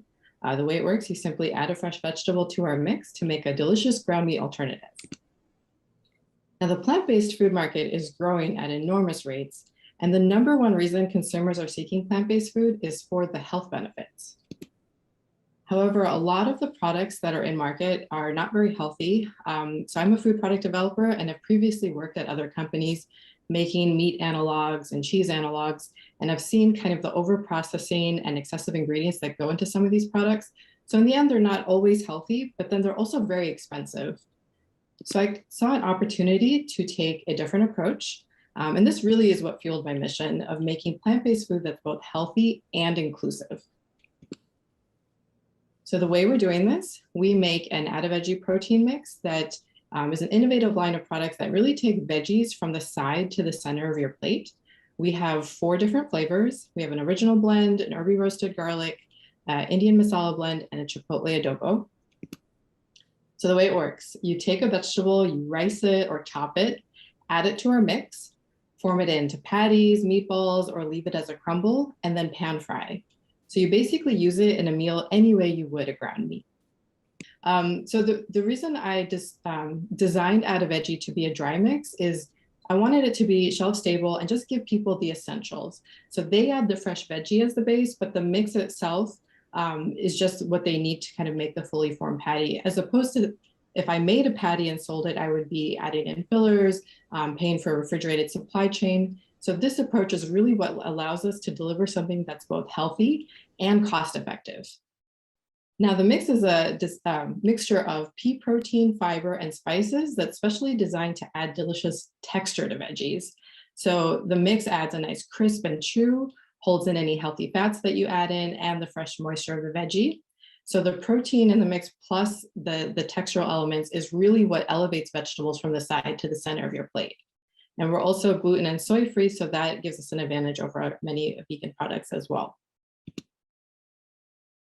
The way it works, you simply add a fresh vegetable to our mix to make a delicious ground meat alternative. Now, the plant-based food market is growing at enormous rates, and the #1 reason consumers are seeking plant-based food is for the health benefits. However, a lot of the products that are in market are not very healthy. So I'm a food product developer and have previously worked at other companies making meat analogs and cheese analogs, and I've seen kind of the over-processing and excessive ingredients that go into some of these products. So in the end, they're not always healthy, but then they're also very expensive. So I saw an opportunity to take a different approach. And this really is what fueled my mission of making plant-based food that's both healthy and inclusive. So the way we're doing this, we make an Add a Veggie protein mix that is an innovative line of products that really take veggies from the side to the center of your plate. We have 4 different flavors. We have an original blend, an herby roasted garlic, Indian masala blend, and a chipotle adobo. So the way it works, you take a vegetable, you rice it or chop it, add it to our mix, form it into patties, meatballs, or leave it as a crumble, and then pan fry. So you basically use it in a meal any way you would a ground meat. So the reason I just designed Add a Veggie to be a dry mix is I wanted it to be shelf stable and just give people the essentials. So they add the fresh veggie as the base, but the mix itself is just what they need to kind of make the fully formed patty, as opposed to if I made a patty and sold it, I would be adding in fillers, paying for a refrigerated supply chain. So this approach is really what allows us to deliver something that's both healthy and cost effective. Now the mix is a mixture of pea protein, fiber, and spices that's specially designed to add delicious texture to veggies. So the mix adds a nice crisp and chew, holds in any healthy fats that you add in, and the fresh moisture of the veggie. So the protein in the mix plus the textural elements is really what elevates vegetables from the side to the center of your plate. And we're also gluten and soy free, so that gives us an advantage over many vegan products as well.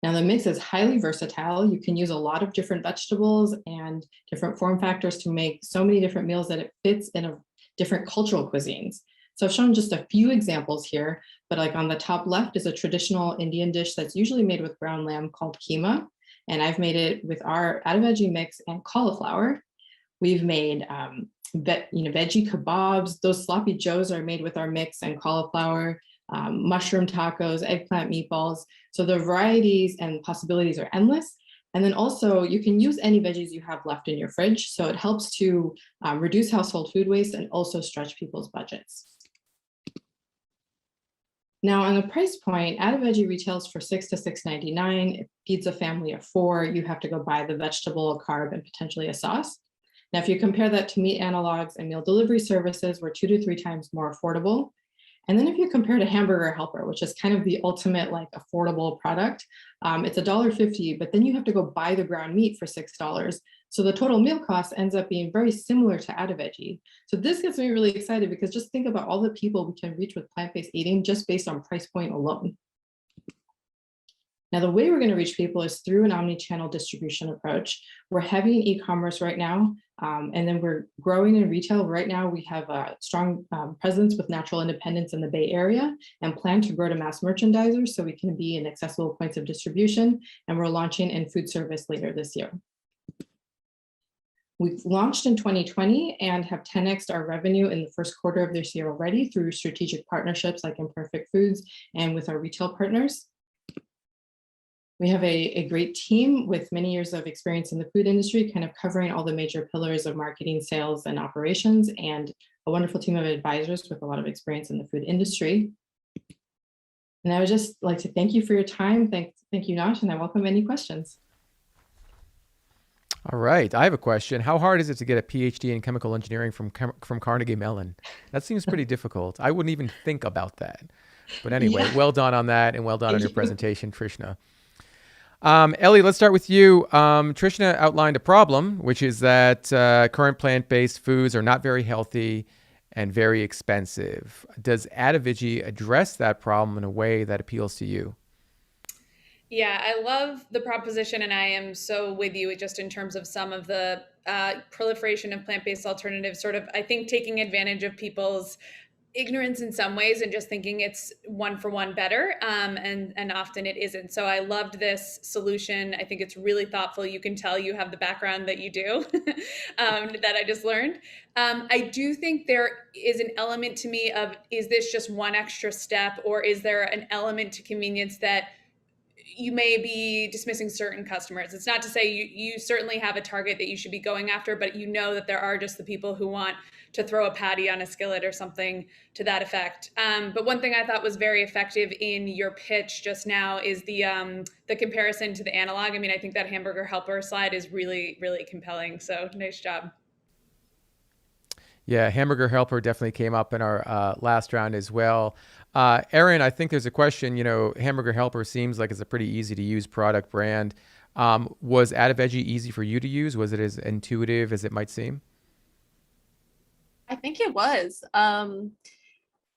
Now the mix is highly versatile. You can use a lot of different vegetables and different form factors to make so many different meals that it fits in different cultural cuisines. So I've shown just a few examples here, but like on the top left is a traditional Indian dish that's usually made with ground lamb called keema. And I've made it with our Add a Veggie mix and cauliflower. We've made veggie kebabs. Those sloppy joes are made with our mix and cauliflower. Mushroom tacos, eggplant meatballs. So the varieties and possibilities are endless. And then also you can use any veggies you have left in your fridge. So it helps to reduce household food waste and also stretch people's budgets. Now on the price point, Add a Veggie retails for $6 to $6.99. It feeds a family of 4. You have to go buy the vegetable, a carb, and potentially a sauce. Now, if you compare that to meat analogs and meal delivery services, we're 2 to 3 times more affordable. And then if you compare to Hamburger Helper, which is kind of the ultimate like affordable product, it's $1.50, but then you have to go buy the ground meat for $6. So the total meal cost ends up being very similar to Add a Veggie. So this gets me really excited because just think about all the people we can reach with plant-based eating just based on price point alone. Now, the way we're going to reach people is through an omni-channel distribution approach. We're heavy in e-commerce right now, and then we're growing in retail. Right now, we have a strong presence with natural independents in the Bay Area and plan to grow to mass merchandisers so we can be in accessible points of distribution, and we're launching in food service later this year. We've launched in 2020 and have 10x'd our revenue in the first quarter of this year already through strategic partnerships like Imperfect Foods and with our retail partners. We have a great team with many years of experience in the food industry, kind of covering all the major pillars of marketing, sales, and operations, and a wonderful team of advisors with a lot of experience in the food industry. And I would just like to thank you for your time. Thank you, Nosh, and I welcome any questions. All right, I have a question. How hard is it to get a PhD in chemical engineering from Carnegie Mellon? That seems pretty difficult. I wouldn't even think about that. But anyway, yeah. Well done on that, and well done on your presentation, Trishna. Ellie, let's start with you. Trishna outlined a problem, which is that current plant-based foods are not very healthy and very expensive. Does Add a Veggie address that problem in a way that appeals to you? Yeah, I love the proposition, and I am so with you just in terms of some of the proliferation of plant-based alternatives, sort of, I think, taking advantage of people's ignorance in some ways and just thinking it's one for one better, and often it isn't. So I loved this solution. I think it's really thoughtful. You can tell you have the background that you do that I just learned. I do think there is an element to me of, is this just one extra step, or is there an element to convenience that you may be dismissing certain customers? It's not to say you certainly have a target that you should be going after, but you know that there are just the people who want to throw a patty on a skillet or something to that effect. But one thing I thought was very effective in your pitch just now is the comparison to the analog. I mean, I think that Hamburger Helper slide is really, really compelling. So nice job. Yeah, Hamburger Helper definitely came up in our last round as well. Aaron, I think there's a question, Hamburger Helper seems like it's a pretty easy to use product brand. Was Add a Veggie easy for you to use? Was it as intuitive as it might seem? I think it was.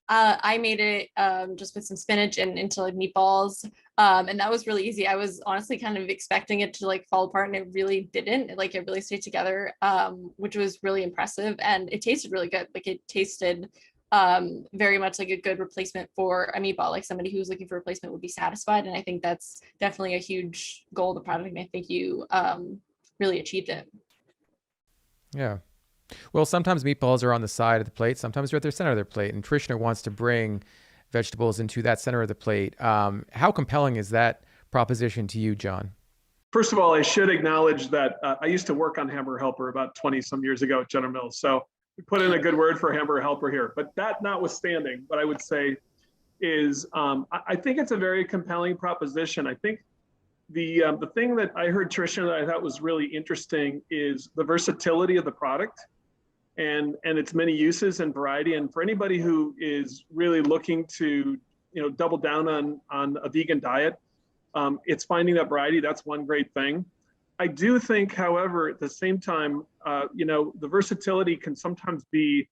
I made it just with some spinach and into like meatballs. And that was really easy. I was honestly kind of expecting it to like fall apart, and it really didn't. Like it really stayed together, which was really impressive. And it tasted really good. Like it tasted very much like a good replacement for a meatball. Like somebody who's looking for a replacement would be satisfied. And I think that's definitely a huge goal of the product. And I think you really achieved it. Yeah. Well, sometimes meatballs are on the side of the plate. Sometimes they're at the center of their plate. And Trishna wants to bring vegetables into that center of the plate. How compelling is that proposition to you, John? First of all, I should acknowledge that I used to work on Hamburger Helper about 20 some years ago at General Mills. So we put in a good word for Hamburger Helper here. But that notwithstanding, what I would say is I think it's a very compelling proposition. I think the thing that I heard Tricia that I thought was really interesting is the versatility of the product and its many uses and variety. And for anybody who is really looking to, double down on a vegan diet, it's finding that variety. That's one great thing. I do think, however, at the same time, the versatility can sometimes be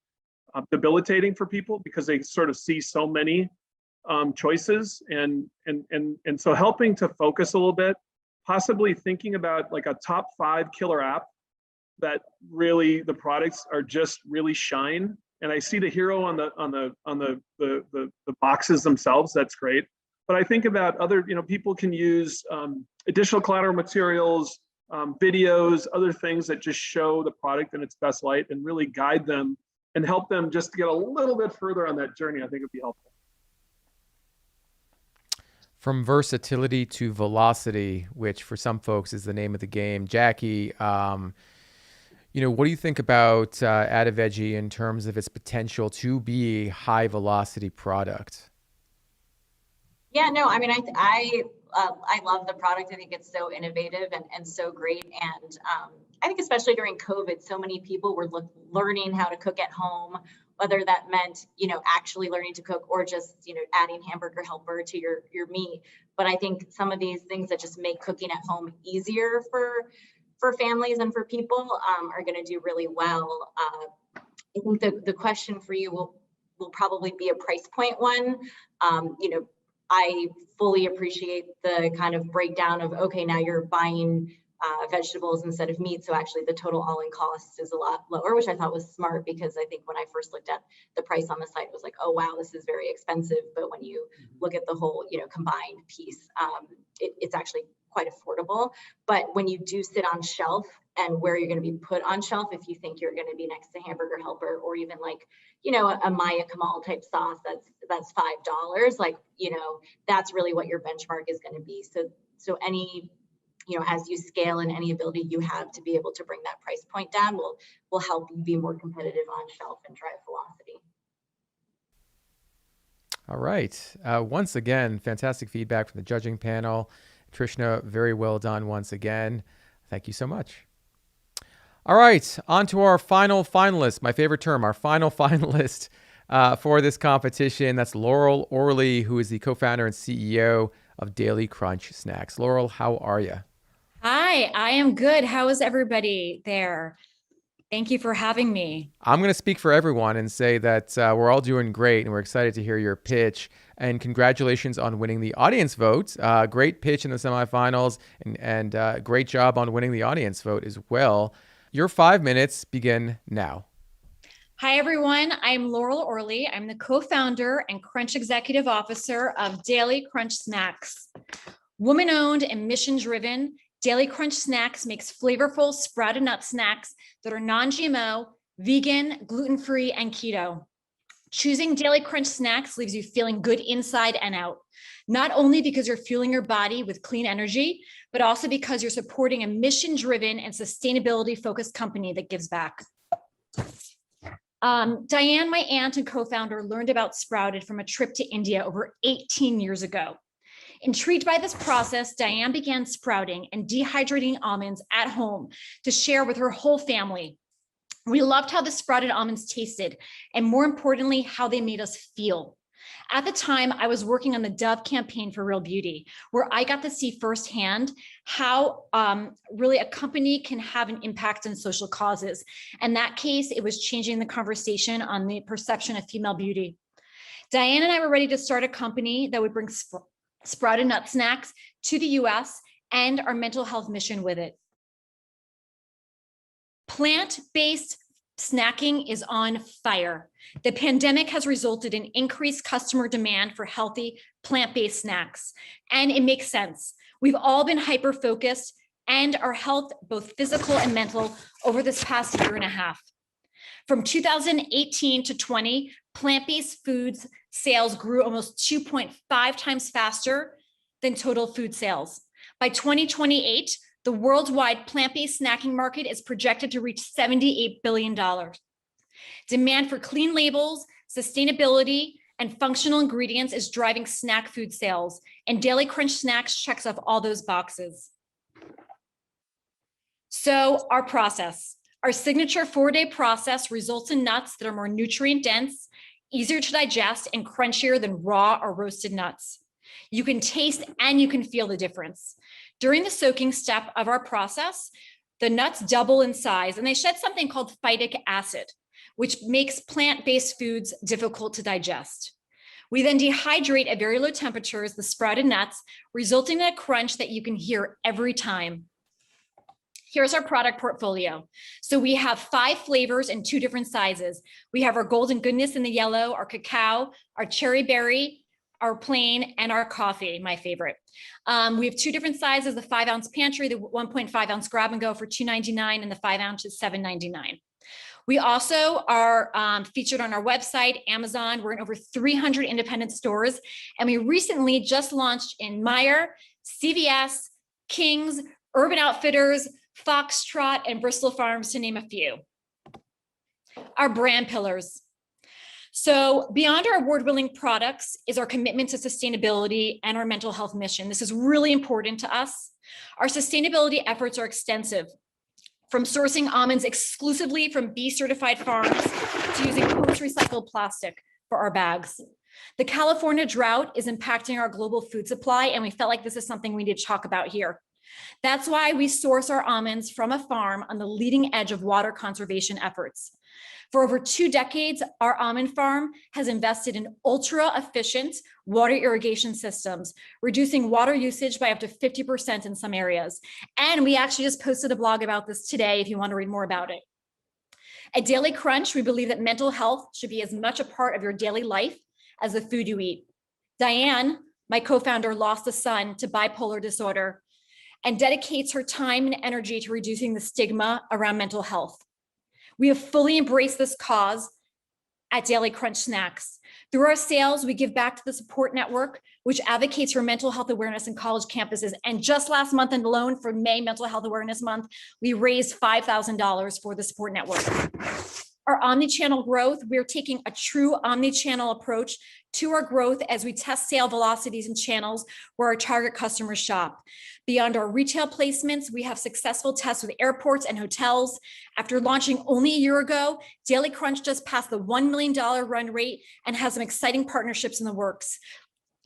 debilitating for people because they sort of see so many choices, and so helping to focus a little bit, possibly thinking about like a top 5 killer app that really the products are just really shine. And I see the hero on the boxes themselves. That's great. But I think about other, people can use additional collateral materials, videos, other things that just show the product in its best light and really guide them and help them just to get a little bit further on that journey. I think would be helpful. From versatility to velocity, which for some folks is the name of the game. Jackie, what do you think about Add a Veggie in terms of its potential to be a high velocity product? Yeah, no, I mean, I love the product. I think it's so innovative and so great. And I think especially during COVID, so many people were learning how to cook at home, whether that meant, actually learning to cook or just, adding Hamburger Helper to your meat. But I think some of these things that just make cooking at home easier for families and for people are going to do really well. I think the question for you will probably be a price point one. I fully appreciate the kind of breakdown of, okay, now you're buying vegetables instead of meat. So actually the total all-in cost is a lot lower, which I thought was smart, because I think when I first looked at the price on the site, it was like, oh, wow, this is very expensive. But when you look at the whole, combined piece, it's actually quite affordable. But when you do sit on shelf and where you're going to be put on shelf, if you think you're going to be next to Hamburger Helper or even like, a Maya Kamal type sauce, that's $5, like, that's really what your benchmark is going to be. So any, as you scale and any ability you have to be able to bring that price point down will help you be more competitive on shelf and drive velocity. All right. Once again, fantastic feedback from the judging panel. Trishna, very well done once again. Thank you so much. All right, on to our final finalist, my favorite term, our final finalist for this competition. That's Laurel Orley, who is the co-founder and CEO of Daily Crunch Snacks. Laurel, how are you? Hi, I am good. How is everybody there? Thank you for having me. I'm going to speak for everyone and say that we're all doing great, and we're excited to hear your pitch. And congratulations on winning the audience vote. Great pitch in the semifinals, and great job on winning the audience vote as well. Your 5 minutes begin now. Hi, everyone. I'm Laurel Orley. I'm the co-founder and Crunch Executive Officer of Daily Crunch Snacks. Woman-owned and mission-driven, Daily Crunch Snacks makes flavorful sprouted nut snacks that are non-GMO, vegan, gluten-free, and keto. Choosing Daily Crunch Snacks leaves you feeling good inside and out, not only because you're fueling your body with clean energy, but also because you're supporting a mission-driven and sustainability-focused company that gives back. Diane, my aunt and co-founder, learned about Sprouted from a trip to India over 18 years ago. Intrigued by this process, Diane began sprouting and dehydrating almonds at home to share with her whole family. We loved how the sprouted almonds tasted, and more importantly, how they made us feel. At the time, I was working on the Dove campaign for Real Beauty, where I got to see firsthand how really a company can have an impact on social causes. In that case, it was changing the conversation on the perception of female beauty. Diane and I were ready to start a company that would bring sprouted nut snacks to the US and our mental health mission with it. Plant-based snacking is on fire. The pandemic has resulted in increased customer demand for healthy plant-based snacks, and it makes sense. We've all been hyper-focused and our health, both physical and mental, over this past year and a half. From 2018 to 20, plant-based foods sales grew almost 2.5 times faster than total food sales. By 2028, the worldwide plant-based snacking market is projected to reach $78 billion. Demand for clean labels, sustainability, and functional ingredients is driving snack food sales, and Daily Crunch Snacks checks off all those boxes. So our process. Our signature 4-day process results in nuts that are more nutrient dense, easier to digest, and crunchier than raw or roasted nuts. You can taste and you can feel the difference. During the soaking step of our process, the nuts double in size and they shed something called phytic acid, which makes plant-based foods difficult to digest. We then dehydrate at very low temperatures the sprouted nuts, resulting in a crunch that you can hear every time. Here's our product portfolio. So we have 5 flavors in 2 different sizes. We have our Golden Goodness in the yellow, our cacao, our cherry berry, our plain, and our coffee, my favorite. We have 2 different sizes, the 5-ounce pantry, the 1.5-ounce grab and go for $2.99, and the 5-ounce is $7.99. We also are featured on our website, Amazon. We're in over 300 independent stores, and we recently just launched in Meijer, CVS, King's, Urban Outfitters, Foxtrot, and Bristol Farms, to name a few. Our brand pillars. So beyond our award-winning products is our commitment to sustainability and our mental health mission. This is really important to us. Our sustainability efforts are extensive, from sourcing almonds exclusively from bee-certified farms to using post-recycled plastic for our bags. The California drought is impacting our global food supply, and we felt like this is something we need to talk about here. That's why we source our almonds from a farm on the leading edge of water conservation efforts. For over 2 decades, our almond farm has invested in ultra-efficient water irrigation systems, reducing water usage by up to 50% in some areas. And we actually just posted a blog about this today if you want to read more about it. At Daily Crunch, we believe that mental health should be as much a part of your daily life as the food you eat. Diane, my co-founder, lost a son to bipolar disorder and dedicates her time and energy to reducing the stigma around mental health. We have fully embraced this cause at Daily Crunch Snacks. Through our sales, we give back to the support network, which advocates for mental health awareness in college campuses. And just last month alone, for May Mental Health Awareness Month, we raised $5,000 for the support network. Our omni-channel growth, we're taking a true omni-channel approach to our growth as we test sale velocities in channels where our target customers shop. Beyond our retail placements, we have successful tests with airports and hotels. After launching only a year ago, Daily Crunch just passed the $1 million run rate and has some exciting partnerships in the works.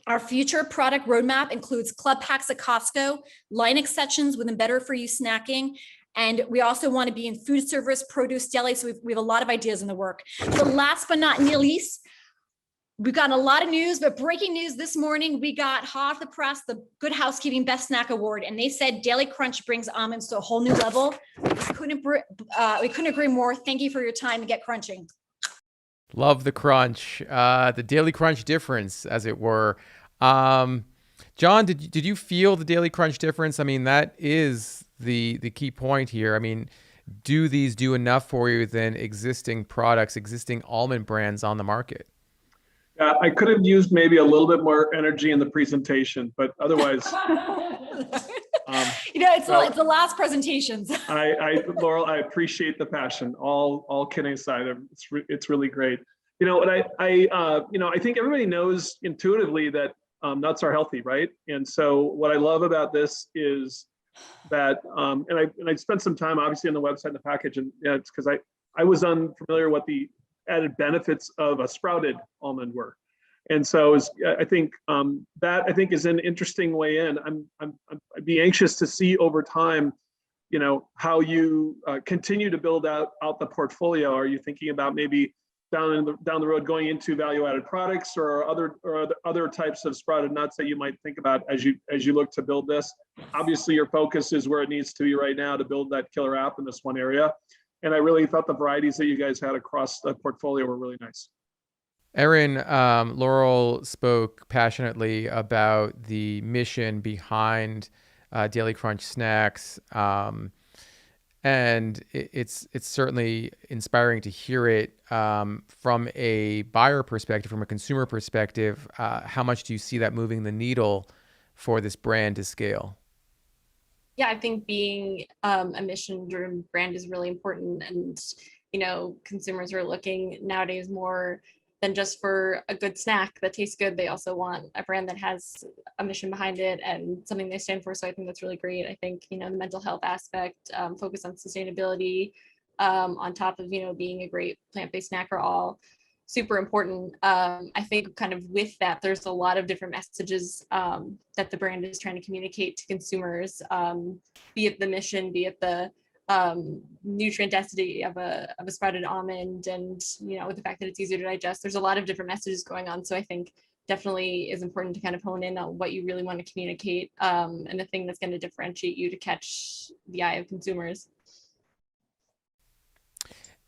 Our future product roadmap includes club packs at Costco, line extensions within Better For You snacking, and we also want to be in food service, produce, deli, so we have a lot of ideas in the work. So last but not least, we've got a lot of news, but breaking news this morning, we got hot off the press, the Good Housekeeping Best Snack Award, and they said Daily Crunch brings almonds to a whole new level. We couldn't agree more. Thank you for your time and get crunching. Love the crunch, the Daily Crunch difference, as it were. John, did you feel the Daily Crunch difference? I mean, that is the key point here. I mean, do these do enough for you than existing products, existing almond brands on the market? I could have used maybe a little bit more energy in the presentation, but otherwise, it's the last presentations. Laurel, I appreciate the passion. All kidding aside, it's really great. And I think everybody knows intuitively that nuts are healthy, right? And so what I love about this is that, and I spent some time obviously on the website and the package, and it's because I was unfamiliar what the added benefits of a sprouted almond were. And so I think that I think is an interesting way in. I'd be anxious to see over time, how you continue to build out the portfolio. Are you thinking about maybe down the road going into value-added products or other types of sprouted nuts that you might think about as you look to build this? Obviously, your focus is where it needs to be right now to build that killer app in this one area. And I really thought the varieties that you guys had across the portfolio were really nice. Erin, Laurel spoke passionately about the mission behind Daily Crunch Snacks. And it's certainly inspiring to hear it from a buyer perspective, from a consumer perspective. How much do you see that moving the needle for this brand to scale? Yeah, I think being a mission-driven brand is really important. And, consumers are looking nowadays more than just for a good snack that tastes good. They also want a brand that has a mission behind it and something they stand for. So I think that's really great. I think, the mental health aspect, focus on sustainability, on top of, being a great plant-based snack are all super important. I think kind of with that, there's a lot of different messages that the brand is trying to communicate to consumers, be it the mission, be it the nutrient density of a sprouted almond, and with the fact that it's easier to digest. There's a lot of different messages going on. So I think definitely is important to kind of hone in on what you really want to communicate, and the thing that's going to differentiate you to catch the eye of consumers.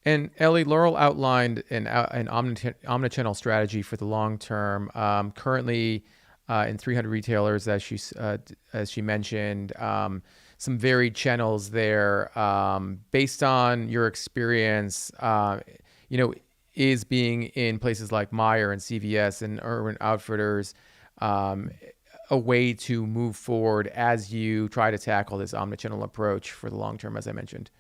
And Ellie, Laurel outlined an omnichannel strategy for the long term. Currently, in 300 retailers, as she mentioned, some varied channels there. Based on your experience, is being in places like Meijer and CVS and Urban Outfitters a way to move forward as you try to tackle this omnichannel approach for the long term, as I mentioned?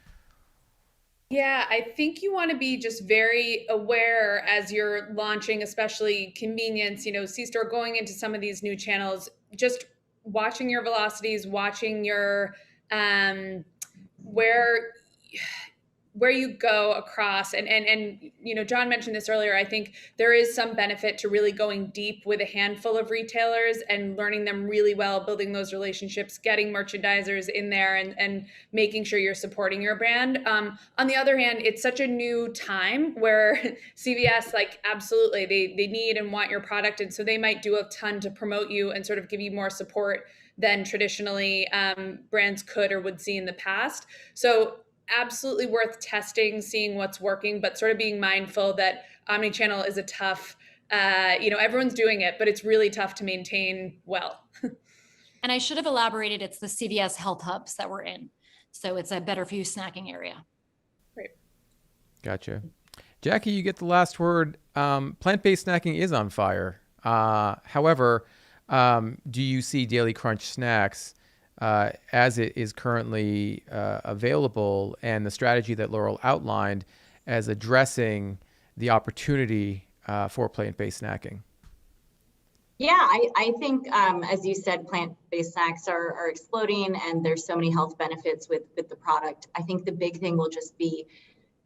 Yeah, I think you want to be just very aware as you're launching, especially convenience, C-store, going into some of these new channels, just watching your velocities, watching your where you go across, and John mentioned this earlier. I think there is some benefit to really going deep with a handful of retailers and learning them really well, building those relationships, getting merchandisers in there, and making sure you're supporting your brand. On the other hand, it's such a new time where CVS, absolutely, they need and want your product, and so they might do a ton to promote you and sort of give you more support than traditionally brands could or would see in the past. So absolutely worth testing, seeing what's working, but sort of being mindful that omnichannel is a tough, everyone's doing it, but it's really tough to maintain well. And I should have elaborated, it's the CVS health hubs that we're in. So it's a better for you snacking area. Great. Gotcha. Jackie, you get the last word. Plant-based snacking is on fire. However, do you see Daily Crunch Snacks as it is currently available, and the strategy that Laurel outlined as addressing the opportunity for plant-based snacking? Yeah, I think, as you said, plant-based snacks are exploding, and there's so many health benefits with the product. I think the big thing will just be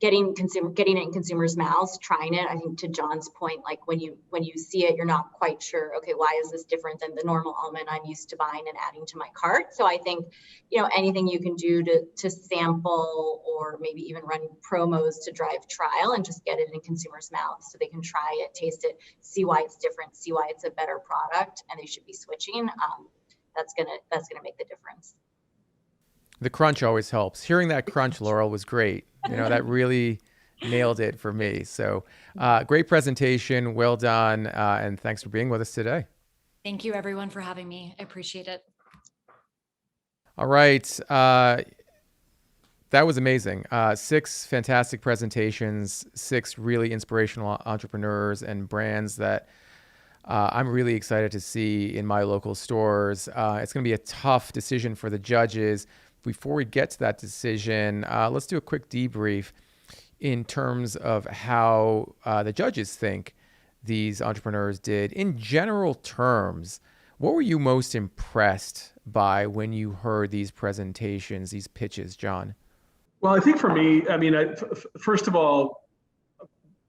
getting it in consumers' mouths, trying it. I think to John's point, when you see it, you're not quite sure, okay, why is this different than the normal almond I'm used to buying and adding to my cart? So I think, anything you can do to sample or maybe even run promos to drive trial and just get it in consumers' mouths so they can try it, taste it, see why it's different, see why it's a better product, and they should be switching. That's gonna make the difference. The crunch always helps. Hearing that crunch, Laurel, was great. That really nailed it for me. So great presentation. Well done. And thanks for being with us today. Thank you, everyone, for having me. I appreciate it. All right. That was amazing. 6 fantastic presentations, 6 really inspirational entrepreneurs and brands that I'm really excited to see in my local stores. It's going to be a tough decision for the judges. Before we get to that decision, let's do a quick debrief in terms of how the judges think these entrepreneurs did. In general terms, what were you most impressed by when you heard these presentations, these pitches, John? Well, I think for me, first of all,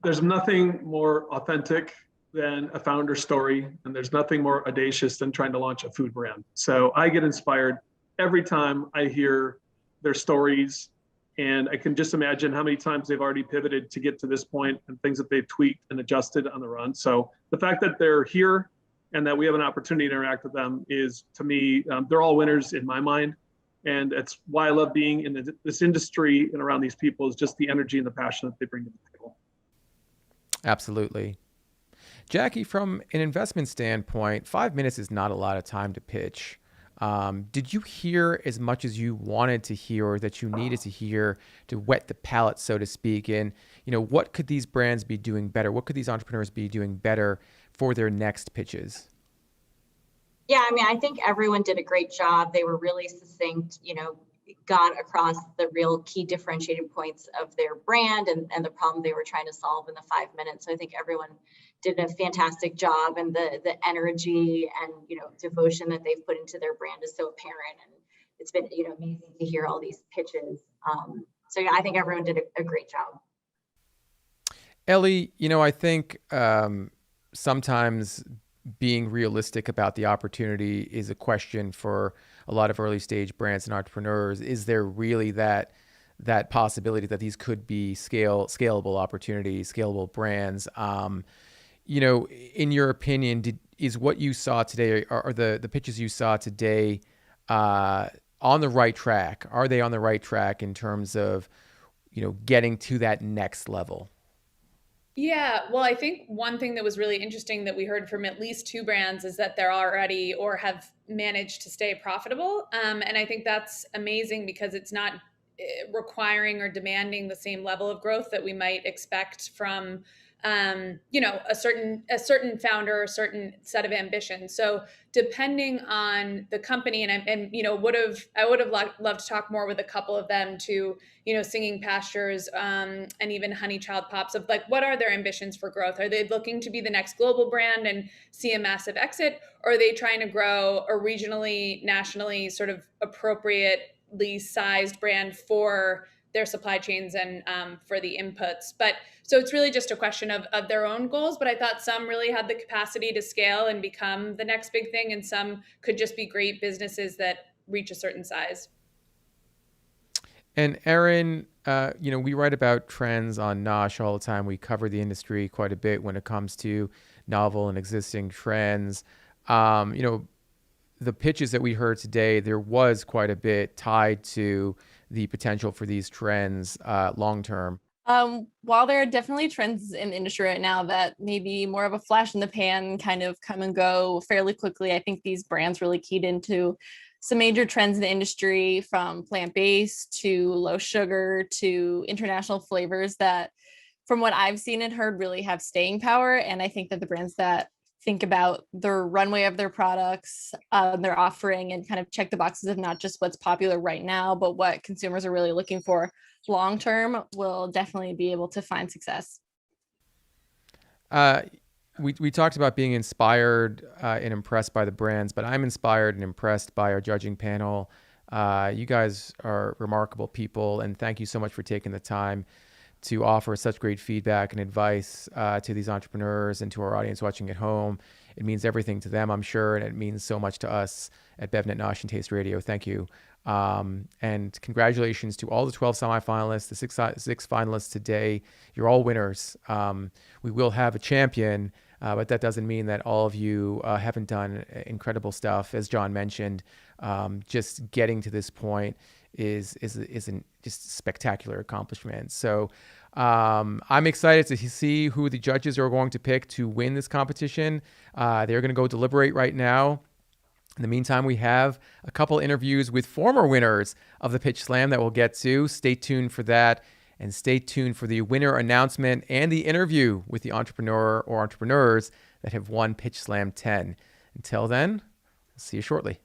there's nothing more authentic than a founder story, and there's nothing more audacious than trying to launch a food brand. So I get inspired every time I hear their stories, and I can just imagine how many times they've already pivoted to get to this point and things that they've tweaked and adjusted on the run. So the fact that they're here and that we have an opportunity to interact with them is, to me, they're all winners in my mind. And that's why I love being in this industry and around these people, is just the energy and the passion that they bring to the table. Absolutely. Jackie, from an investment standpoint, 5 minutes is not a lot of time to pitch. Did you hear as much as you wanted to hear, or that you needed to hear, to wet the palate, so to speak? And, what could these brands be doing better? What could these entrepreneurs be doing better for their next pitches? Yeah, I mean, I think everyone did a great job. They were really succinct, got across the real key differentiating points of their brand and the problem they were trying to solve in the 5 minutes. So I think everyone did a fantastic job, and the energy and devotion that they've put into their brand is so apparent, and it's been amazing to hear all these pitches. So yeah, I think everyone did a great job. Ellie, I think sometimes being realistic about the opportunity is a question for a lot of early stage brands and entrepreneurs. Is there really that possibility that these could be scalable opportunities, scalable brands? In your opinion, is what you saw today, or the pitches you saw today, on the right track? Are they on the right track in terms of, getting to that next level? Yeah, well, I think one thing that was really interesting that we heard from at least 2 brands is that they're already or have managed to stay profitable. And I think that's amazing, because it's not requiring or demanding the same level of growth that we might expect from a certain founder, a certain set of ambitions. So depending on the company, and I would have loved to talk more with a couple of them to, Singing Pastures, and even Honey Child Pops, of like, what are their ambitions for growth? Are they looking to be the next global brand and see a massive exit? Or are they trying to grow a regionally, nationally sort of appropriately sized brand for their supply chains and for the inputs? But so it's really just a question of their own goals. But I thought some really had the capacity to scale and become the next big thing, and some could just be great businesses that reach a certain size. And Erin, we write about trends on NOSH all the time. We cover the industry quite a bit when it comes to novel and existing trends. The pitches that we heard today, there was quite a bit tied to the potential for these trends long term. While there are definitely trends in the industry right now that may be more of a flash in the pan, kind of come and go fairly quickly, I think these brands really keyed into some major trends in the industry, from plant-based to low sugar to international flavors, that from what I've seen and heard really have staying power. And I think that the brands that think about the runway of their products, their offering, and kind of check the boxes of not just what's popular right now, but what consumers are really looking for long term, will definitely be able to find success. We talked about being inspired and impressed by the brands, but I'm inspired and impressed by our judging panel. You guys are remarkable people, and thank you so much for taking the time to offer such great feedback and advice to these entrepreneurs and to our audience watching at home. It means everything to them, I'm sure, and it means so much to us at BevNet, NOSH, and Taste Radio. Thank you. And congratulations to all the 12 semifinalists, the six finalists today. You're all winners. We will have a champion, but that doesn't mean that all of you haven't done incredible stuff. As John mentioned, just getting to this point is just a spectacular accomplishment. So I'm excited to see who the judges are going to pick to win this competition. They're going to go deliberate right now. In the meantime, we have a couple interviews with former winners of the Pitch Slam that we'll get to. Stay tuned for that, and stay tuned for the winner announcement and the interview with the entrepreneur or entrepreneurs that have won Pitch Slam 10. Until then, I'll see you shortly.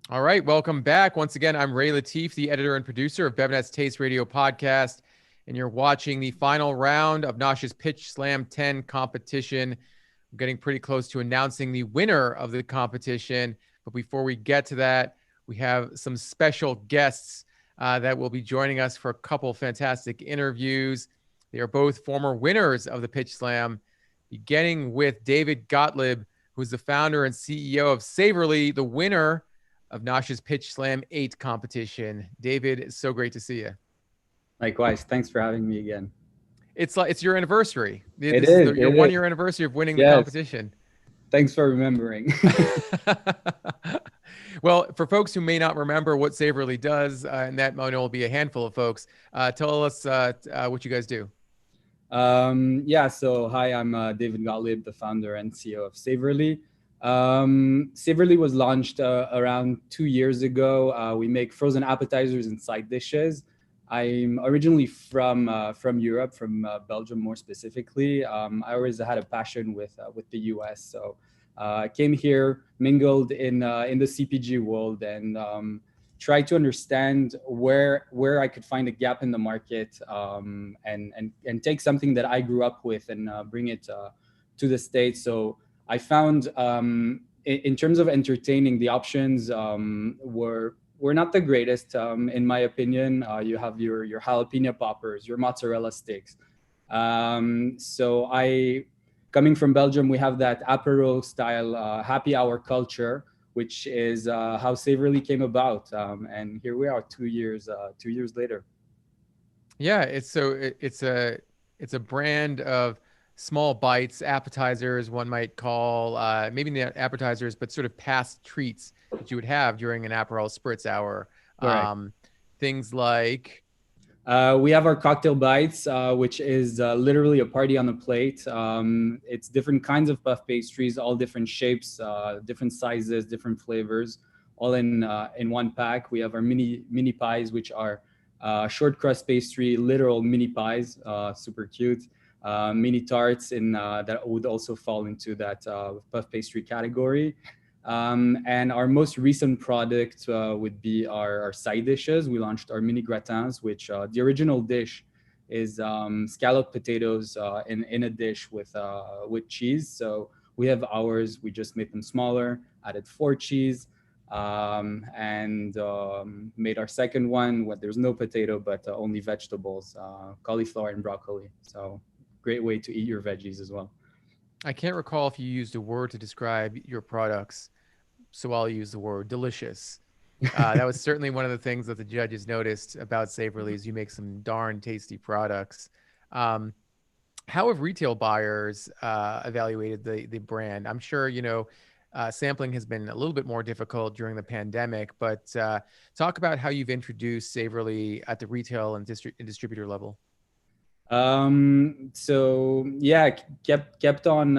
All right, welcome back. Once again, I'm Ray Latif, the editor and producer of BevNet's Taste Radio podcast, and you're watching the final round of NOSH's Pitch Slam 10 competition. I'm getting pretty close to announcing the winner of the competition, but before we get to that, we have some special guests that will be joining us for a couple fantastic interviews. They are both former winners of the Pitch Slam, beginning with David Gottlieb, who is the founder and CEO of Saverly, the winner of NOSH's Pitch Slam 8 competition. David, it's so great to see you. Likewise. Thanks for having me again. It's your anniversary. This is your 1 year anniversary of winning the competition. Thanks for remembering. Well, for folks who may not remember what Saverly does, and that might will be a handful of folks, tell us what you guys do. So hi, I'm David Gottlieb, the founder and CEO of Saverly. Saverly was launched around 2 years ago. We make frozen appetizers and side dishes. I'm originally from Europe, from Belgium more specifically. I always had a passion with the US, so I came here, mingled in the CPG world, and tried to understand where I could find a gap in the market, and take something that I grew up with and bring it to the States. So I found in terms of entertaining, the options were not the greatest, in my opinion. You have your jalapeno poppers, your mozzarella sticks. So coming from Belgium, we have that apéro style happy hour culture, which is how Saverly came about. And here we are 2 years later. Yeah, it's a brand of small bites, appetizers, one might call, maybe not appetizers, but sort of past treats that you would have during an Aperol Spritz hour. Things like... we have our cocktail bites, which is literally a party on a plate. It's different kinds of puff pastries, all different shapes, different sizes, different flavors, all in one pack. We have our mini pies, which are short crust pastry, literal mini pies, super cute. Mini tarts that would also fall into that puff pastry category. And our most recent product would be our side dishes. We launched our mini gratins, which the original dish is scalloped potatoes in a dish with cheese. So we have ours. We just made them smaller, added 4 cheese, and made our second one where there's no potato but only vegetables, cauliflower and broccoli. So great way to eat your veggies as well. I can't recall if you used a word to describe your products, so I'll use the word delicious. That was certainly one of the things that the judges noticed about Saverly, is you make some darn tasty products. How have retail buyers evaluated the brand? I'm sure, sampling has been a little bit more difficult during the pandemic, but talk about how you've introduced Saverly at the retail and distributor level. So yeah, kept on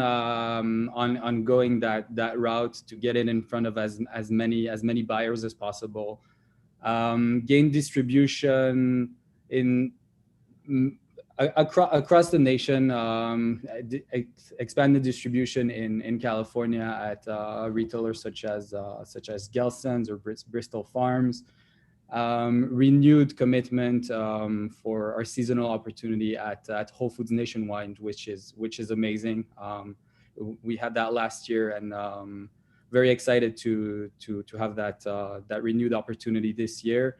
going that route to get it in front of as many buyers as possible. Gain distribution across the nation. Expanded distribution in California at retailers such as Gelson's or Bristol Farms. Renewed commitment for our seasonal opportunity at Whole Foods nationwide, which is amazing. We had that last year, and very excited to have that renewed opportunity this year.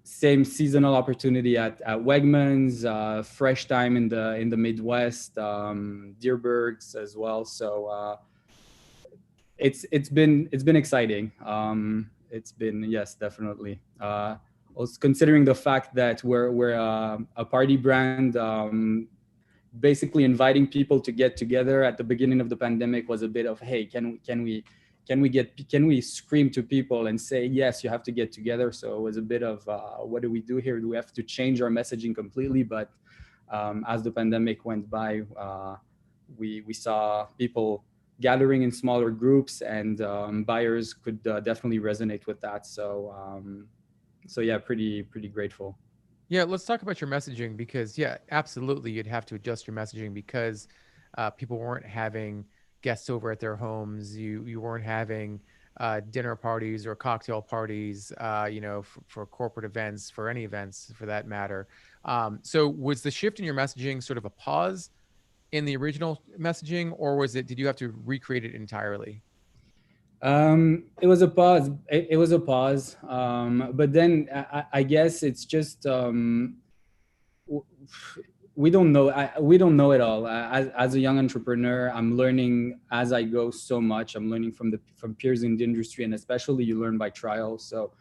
Same seasonal opportunity at Wegmans, Fresh Time in the Midwest, Deerbergs as well. So it's been exciting. It's been, yes, definitely. Also considering the fact that we're a party brand, basically inviting people to get together at the beginning of the pandemic was a bit of, hey, can we scream to people and say, yes, you have to get together? So it was a bit of, what do we do here? Do we have to change our messaging completely? But as the pandemic went by, we saw people gathering in smaller groups, and buyers could definitely resonate with that. So yeah, pretty grateful. Yeah, let's talk about your messaging, because yeah, absolutely, you'd have to adjust your messaging because people weren't having guests over at their homes. You weren't having dinner parties or cocktail parties, for corporate events, for any events for that matter. So was the shift in your messaging sort of a pause in the original messaging, or did you have to recreate it entirely? It was a pause. It was a pause. But then I guess it's just we don't know. We don't know it all. As a young entrepreneur, I'm learning as I go so much. I'm learning from peers in the industry, and especially you learn by trial. So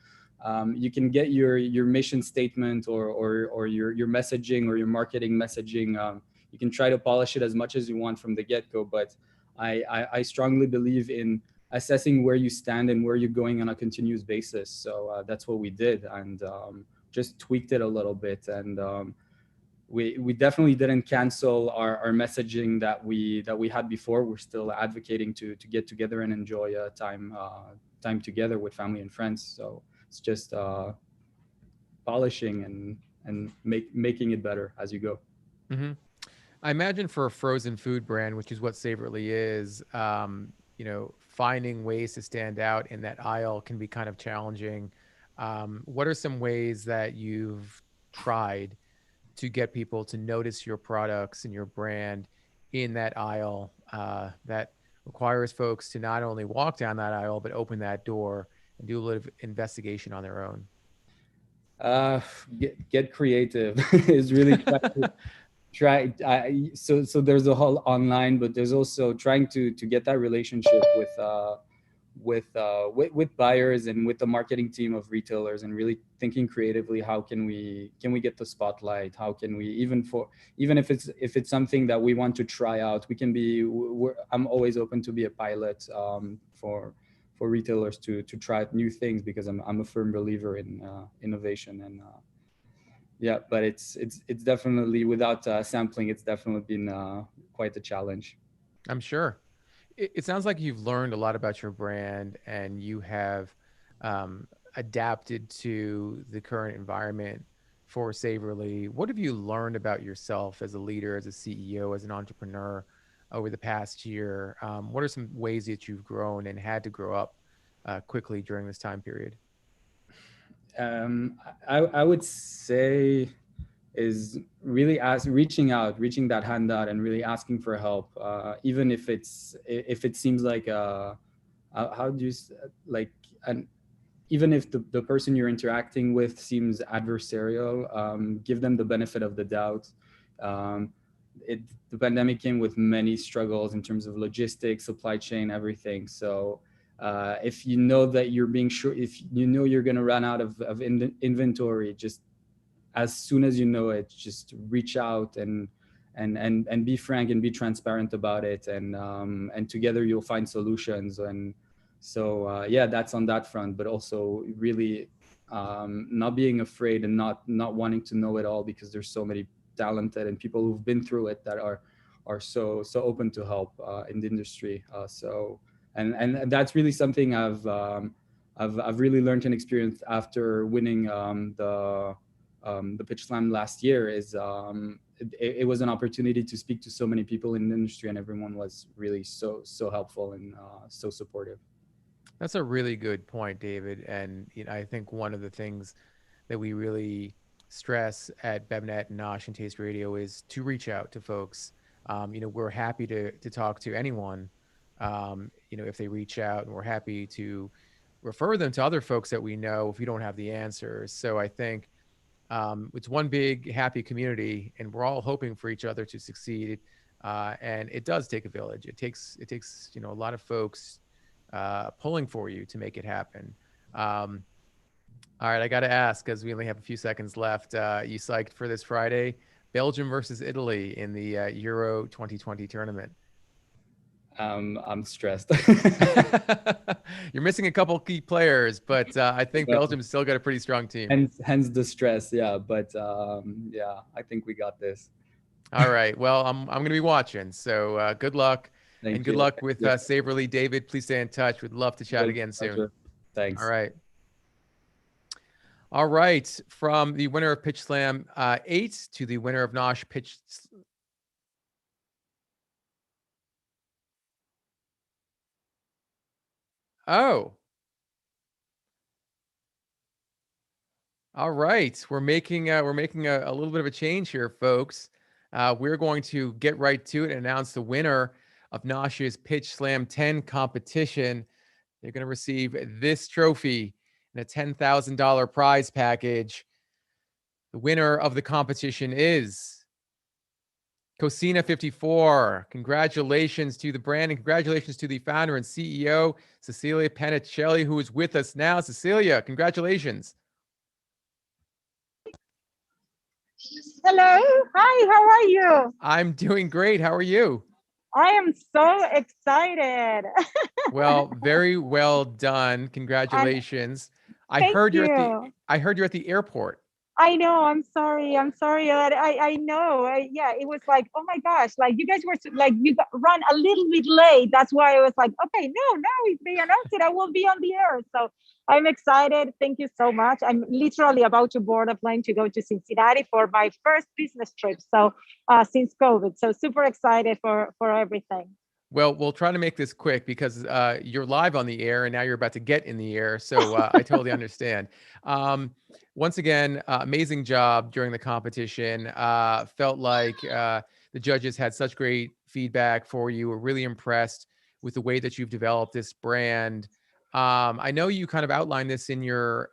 you can get your mission statement or your messaging or your marketing messaging. You can try to polish it as much as you want from the get-go, but I strongly believe in assessing where you stand and where you're going on a continuous basis. So that's what we did, and just tweaked it a little bit. And we definitely didn't cancel our messaging that we had before. We're still advocating to get together and enjoy time together with family and friends. So it's just polishing and making it better as you go. Mm-hmm. I imagine for a frozen food brand, which is what Savorly is, finding ways to stand out in that aisle can be kind of challenging. What are some ways that you've tried to get people to notice your products and your brand in that aisle, that requires folks to not only walk down that aisle, but open that door and do a little investigation on their own? Get creative is really so there's a whole online, but there's also trying to get that relationship with buyers and with the marketing team of retailers, and really thinking creatively, how can we get the spotlight? How can we, even if it's something that we want to try out, I'm always open to be a pilot for retailers to try out new things, because I'm a firm believer in innovation. And yeah, but it's definitely, without sampling, it's definitely been quite a challenge. I'm sure. It sounds like you've learned a lot about your brand, and you have adapted to the current environment for Savorly. What have you learned about yourself as a leader, as a CEO, as an entrepreneur over the past year? What are some ways that you've grown and had to grow up quickly during this time period? I would say is really reaching that hand out and really asking for help, even if it seems like how do you like an even if the person you're interacting with seems adversarial, give them the benefit of the doubt. The pandemic came with many struggles in terms of logistics, supply chain, everything. So if you know that you're being sure, if you know you're going to run out of inventory, just as soon as you know it, just reach out and be frank and be transparent about it, and together you'll find solutions. And so yeah, that's on that front, but also really not being afraid and not wanting to know it all, because there's so many talented and people who've been through it that are so open to help in the industry. So and that's really something I've really learned and experienced after winning the Pitch Slam last year. Is it was an opportunity to speak to so many people in the industry, and everyone was really so helpful and so supportive. That's a really good point, David. And I think one of the things that we really stress at BevNet and NOSH and Taste Radio is to reach out to folks. We're happy to talk to anyone, if they reach out, and we're happy to refer them to other folks that we know if we don't have the answers. So I think it's one big happy community, and we're all hoping for each other to succeed. And it does take a village. It takes a lot of folks pulling for you to make it happen. All right, I got to ask, because we only have a few seconds left. You psyched for this Friday? Belgium versus Italy in the Euro 2020 tournament. I'm stressed. You're missing a couple key players, but I think Belgium's still got a pretty strong team. Hence the stress, yeah. But yeah, I think we got this. All right. Well, I'm going to be watching. So good luck. Thank and good you. luck with Savorly. David, please stay in touch. We'd love to chat again soon. Thanks. All right. All right. From the winner of Pitch Slam 8 to the winner of NOSH Pitch. Oh, All right, we're making a little bit of a change here, folks. We're going to get right to it and announce the winner of NOSH's Pitch Slam 10 competition. They're going to receive this trophy and a $10,000 prize package. The winner of the competition is Cocina 54. Congratulations to the brand and congratulations to the founder and CEO, Cecilia Panicelli, who is with us now. Cecilia, congratulations. Hello. Hi, how are you? I'm doing great. How are you? I am so excited. Well, very well done. Congratulations. I heard you're at the airport. I know. I'm sorry. I know. Yeah, it was like, oh my gosh, like you guys were like, run a little bit late. That's why I was like, okay, no, if they announce it, I will be on the air. So I'm excited. Thank you so much. I'm literally about to board a plane to go to Cincinnati for my first business trip. So since COVID, so super excited for everything. Well, we'll try to make this quick because you're live on the air and now you're about to get in the air. So I totally understand. Once again, amazing job during the competition. Felt like the judges had such great feedback for you. We're really impressed with the way that you've developed this brand. I know you kind of outlined this in your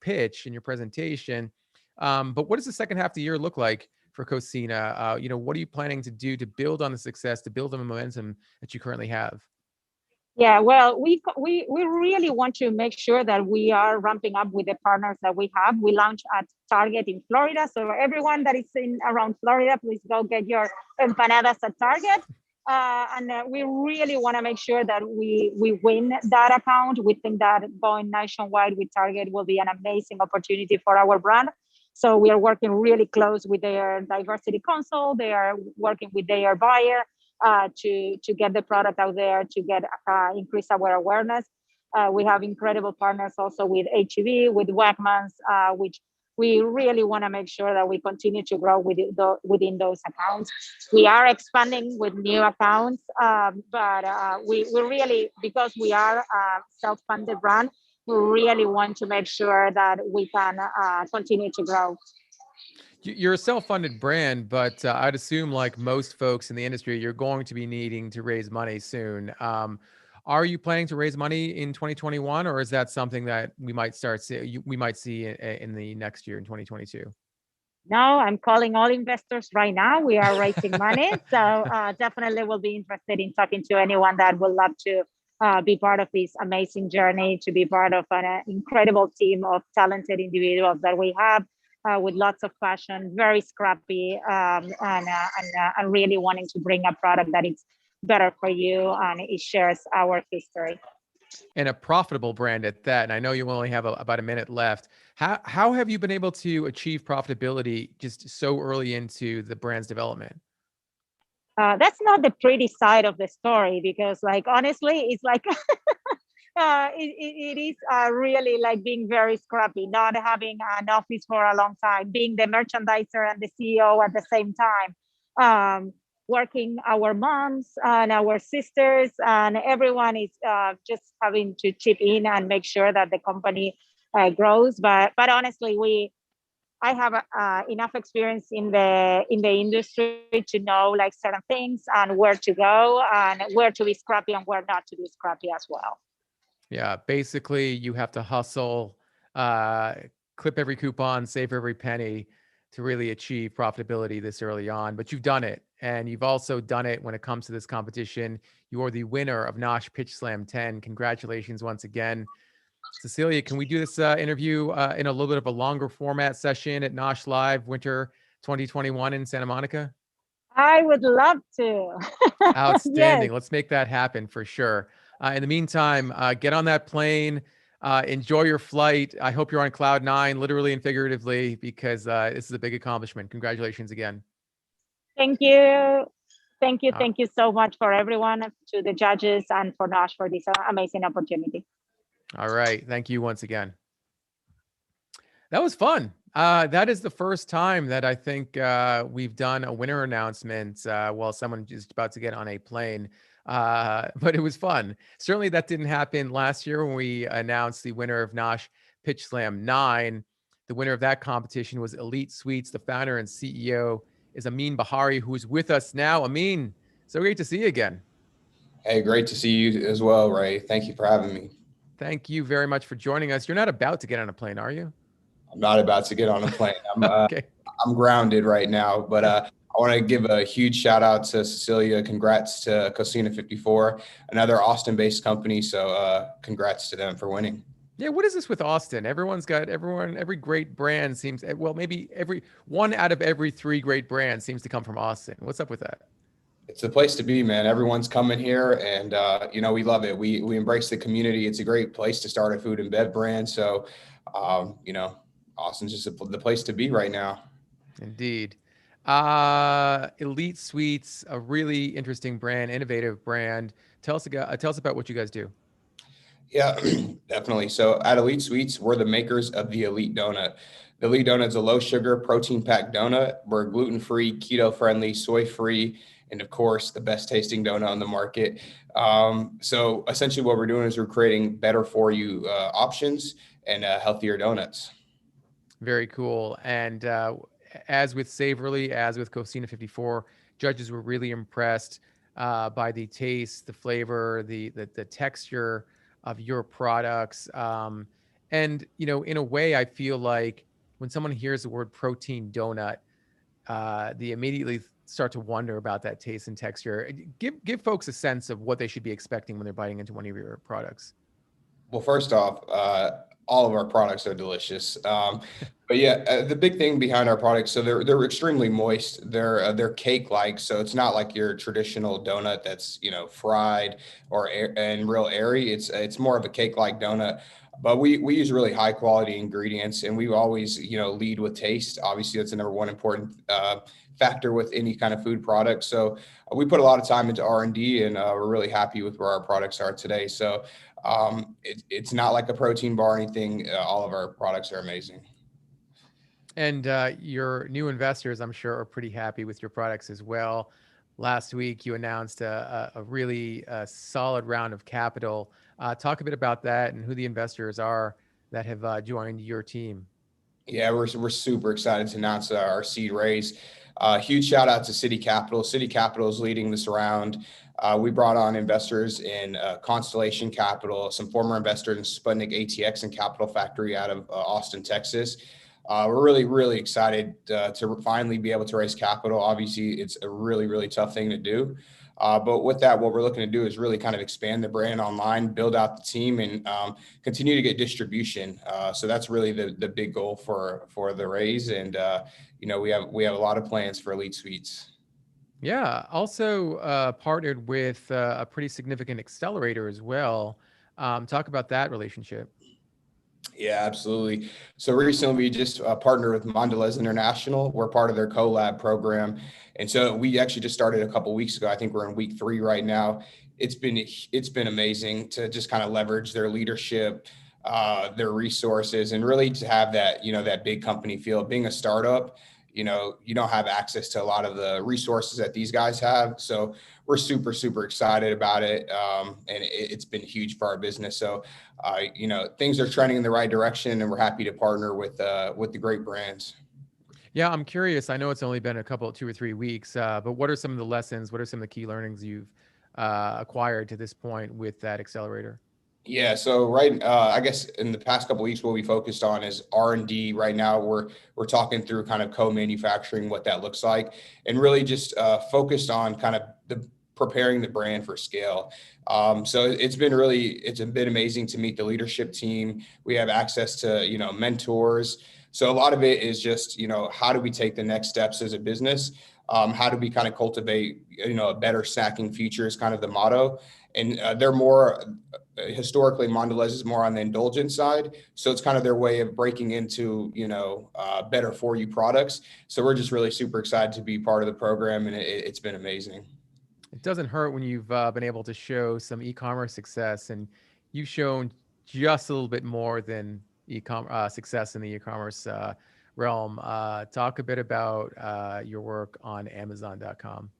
pitch, in your presentation, but what does the second half of the year look like for Cocina? What are you planning to do to build on the success, to build on the momentum that you currently have? Yeah, well, we really want to make sure that we are ramping up with the partners that we have. We launched at Target in Florida, so everyone that is in around Florida, please go get your empanadas at Target. And we really want to make sure that we win that account. We think that going nationwide with Target will be an amazing opportunity for our brand. So we are working really close with their diversity council. They are working with their buyer to get the product out there, to get increase our awareness. We have incredible partners also with HEB, with Wegmans, which we really want to make sure that we continue to grow within those accounts. We are expanding with new accounts, but we really, because we are a self-funded brand, we really want to make sure that we can continue to grow. You're a self-funded brand, but I'd assume, like most folks in the industry, you're going to be needing to raise money soon. Are you planning to raise money in 2021, or is that something that we might see in the next year in 2022? No, I'm calling all investors right now. We are raising money, so definitely will be interested in talking to anyone that would love to be part of this amazing journey, to be part of an incredible team of talented individuals that we have. With lots of passion, very scrappy, and really wanting to bring a product that is better for you, and it shares our history. And a profitable brand at that. And I know you only have about a minute left. How have you been able to achieve profitability just so early into the brand's development? That's not the pretty side of the story, because, like, honestly, it's like it is really like being very scrappy, not having an office for a long time, being the merchandiser and the CEO at the same time, working our moms and our sisters, and everyone is just having to chip in and make sure that the company grows. But honestly, I have enough experience in the industry to know like certain things and where to go and where to be scrappy and where not to be scrappy as well. Yeah, basically you have to hustle, clip every coupon, save every penny to really achieve profitability this early on. But you've done it, and you've also done it when it comes to this competition. You are the winner of NOSH Pitch Slam 10. Congratulations once again. Cecilia, can we do this interview in a little bit of a longer format session at NOSH Live Winter 2021 in Santa Monica? I would love to. Outstanding. Yes. Let's make that happen for sure. In the meantime, get on that plane, enjoy your flight. I hope you're on cloud nine, literally and figuratively, because this is a big accomplishment. Congratulations again. Thank you. Thank you so much for everyone, to the judges and for NOSH for this amazing opportunity. All right. Thank you once again. That was fun. That is the first time that I think we've done a winner announcement while someone is about to get on a plane. But it was fun. Certainly that didn't happen last year when we announced the winner of NOSH Pitch Slam 9. The winner of that competition was Elite Sweets. The founder and CEO is Amin Bahari, who is with us now. Amin, so great to see you again. Hey, great to see you as well, Ray. Thank you for having me. Thank you very much for joining us. You're not about to get on a plane, are you? I'm not about to get on a plane. Okay. I'm grounded right now, but I want to give a huge shout out to Cecilia. Congrats to Cocina 54, another Austin-based company. So congrats to them for winning. Yeah, what is this with Austin? Every great brand seems, well, maybe every one out of every 3 great brands seems to come from Austin. What's up with that? It's the place to be, man. Everyone's coming here, and we love it. We embrace the community. It's a great place to start a food and bev brand. So, Austin's just the place to be right now. Indeed. Elite Sweets, a really interesting brand, innovative brand. Tell us about what you guys do. Yeah, definitely. So at Elite Sweets, we're the makers of the Elite Donut. The Elite Donut is a low sugar, protein packed donut. We're gluten-free, keto friendly, soy free, and of course, the best tasting donut on the market. So essentially what we're doing is we're creating better for you options and healthier donuts. Very cool. And as with Savorly, as with Cocina 54, judges were really impressed by the taste, the flavor, the texture of your products. And, in a way, I feel like when someone hears the word protein donut, they immediately start to wonder about that taste and texture. Give folks a sense of what they should be expecting when they're biting into one of your products. Well, first off, all of our products are delicious. But yeah, the big thing behind our products, so they're extremely moist. They're cake-like, so it's not like your traditional donut that's fried and real airy. It's more of a cake-like donut. But we use really high quality ingredients, and we always lead with taste. Obviously, that's the number one important factor with any kind of food product. So we put a lot of time into R&D, and we're really happy with where our products are today. So it's not like a protein bar or anything. All of our products are amazing. And your new investors, I'm sure, are pretty happy with your products as well. Last week, you announced a really solid round of capital. Talk a bit about that and who the investors are that have joined your team. Yeah, we're super excited to announce our seed raise. Huge shout out to City Capital. City Capital is leading this round. We brought on investors in Constellation Capital, some former investors in Sputnik ATX and Capital Factory out of Austin, Texas. We're really, really excited to finally be able to raise capital. Obviously, it's a really, really tough thing to do. But with that, what we're looking to do is really kind of expand the brand online, build out the team, and continue to get distribution. So that's really the big goal for the raise. And, we have a lot of plans for Elite Sweets. Yeah. Also partnered with a pretty significant accelerator as well. Talk about that relationship. Yeah, absolutely. So recently we just partnered with Mondelez International. We're part of their collab program. And so we actually just started a couple of weeks ago. I think we're in week 3 right now. It's been amazing to just kind of leverage their leadership, their resources, and really to have that, that big company feel. Being a startup, you don't have access to a lot of the resources that these guys have. So we're super, super excited about it. And it's been huge for our business. So, things are trending in the right direction, and we're happy to partner with the great brands. Yeah, I'm curious. I know it's only been 2 or 3 weeks, but what are some of the lessons? What are some of the key learnings you've acquired to this point with that accelerator? Yeah, so I guess in the past couple of weeks, what we focused on is R&D. Right now, we're talking through kind of co-manufacturing, what that looks like, and really just focused on kind of preparing the brand for scale. So it's been amazing to meet the leadership team. We have access to mentors. So a lot of it is just how do we take the next steps as a business? How do we kind of cultivate a better snacking future is kind of the motto. And they're more historically, Mondelez is more on the indulgent side. So it's kind of their way of breaking into, better for you products. So we're just really super excited to be part of the program, and it's been amazing. It doesn't hurt when you've been able to show some e-commerce success, and you've shown just a little bit more than success in the e-commerce realm. Talk a bit about your work on Amazon.com.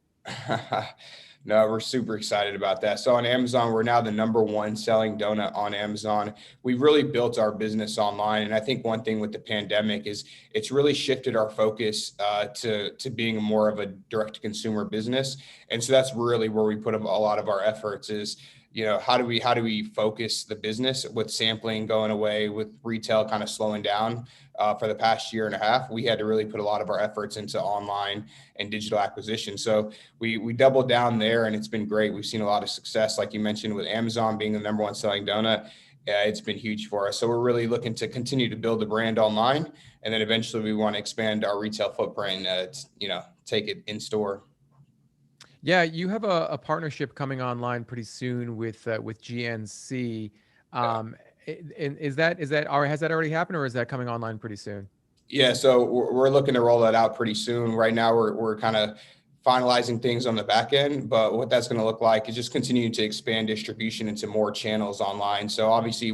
No, we're super excited about that. So on Amazon, we're now the #1 selling donut on Amazon. We've really built our business online. And I think one thing with the pandemic is it's really shifted our focus to being more of a direct to consumer business. And so that's really where we put a lot of our efforts is, how do we focus the business with sampling going away, with retail kind of slowing down for the past year and a half. We had to really put a lot of our efforts into online and digital acquisition. So we doubled down there, and it's been great. We've seen a lot of success, like you mentioned, with Amazon being the #1 selling donut. It's been huge for us. So we're really looking to continue to build the brand online, and then eventually we want to expand our retail footprint, take it in store. Yeah, you have a partnership coming online pretty soon with GNC. And is that or has that already happened, or is that coming online pretty soon? Yeah, so we're looking to roll that out pretty soon. Right now, we're kind of finalizing things on the back end, but what that's going to look like is just continuing to expand distribution into more channels online. So obviously,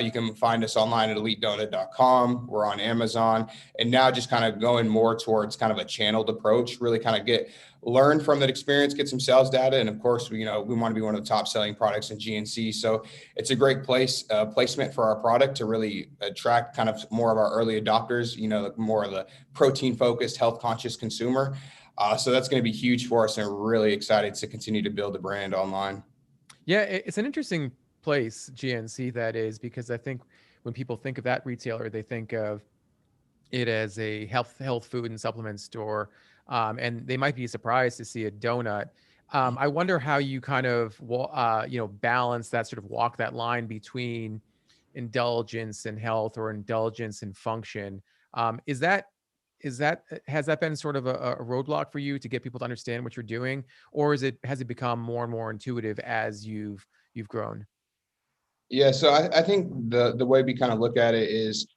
you can find us online at elitedonut.com. We're on Amazon, and now just kind of going more towards kind of a channeled approach. Really kind of learn from that experience, get some sales data, and of course, we want to be one of the top selling products in GNC. So it's a great placement for our product to really attract kind of more of our early adopters. More of the protein focused, health conscious consumer. So that's going to be huge for us, and we're really excited to continue to build the brand online. Yeah, it's an interesting place, GNC, that is, because I think when people think of that retailer, they think of it as a health food and supplement store, and they might be surprised to see a donut. I wonder how you kind of balance that, sort of walk that line between indulgence and health, or indulgence and function. Has that been sort of a roadblock for you to get people to understand what you're doing, or has it become more and more intuitive as you've grown? Yeah, so I think the way we kind of look at it is,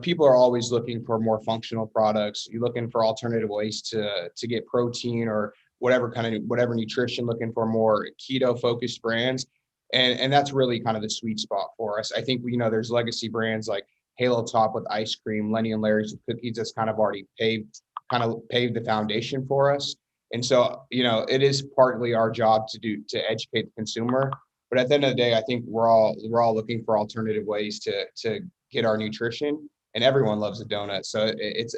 people are always looking for more functional products. You're looking for alternative ways to get protein or whatever nutrition, looking for more keto focused brands. And that's really kind of the sweet spot for us. I think, there's legacy brands like Halo Top with ice cream, Lenny and Larry's with cookies that's kind of already paved the foundation for us. And so, it is partly our job to educate the consumer. But at the end of the day, I think we're all looking for alternative ways to get our nutrition, and everyone loves a donut. So it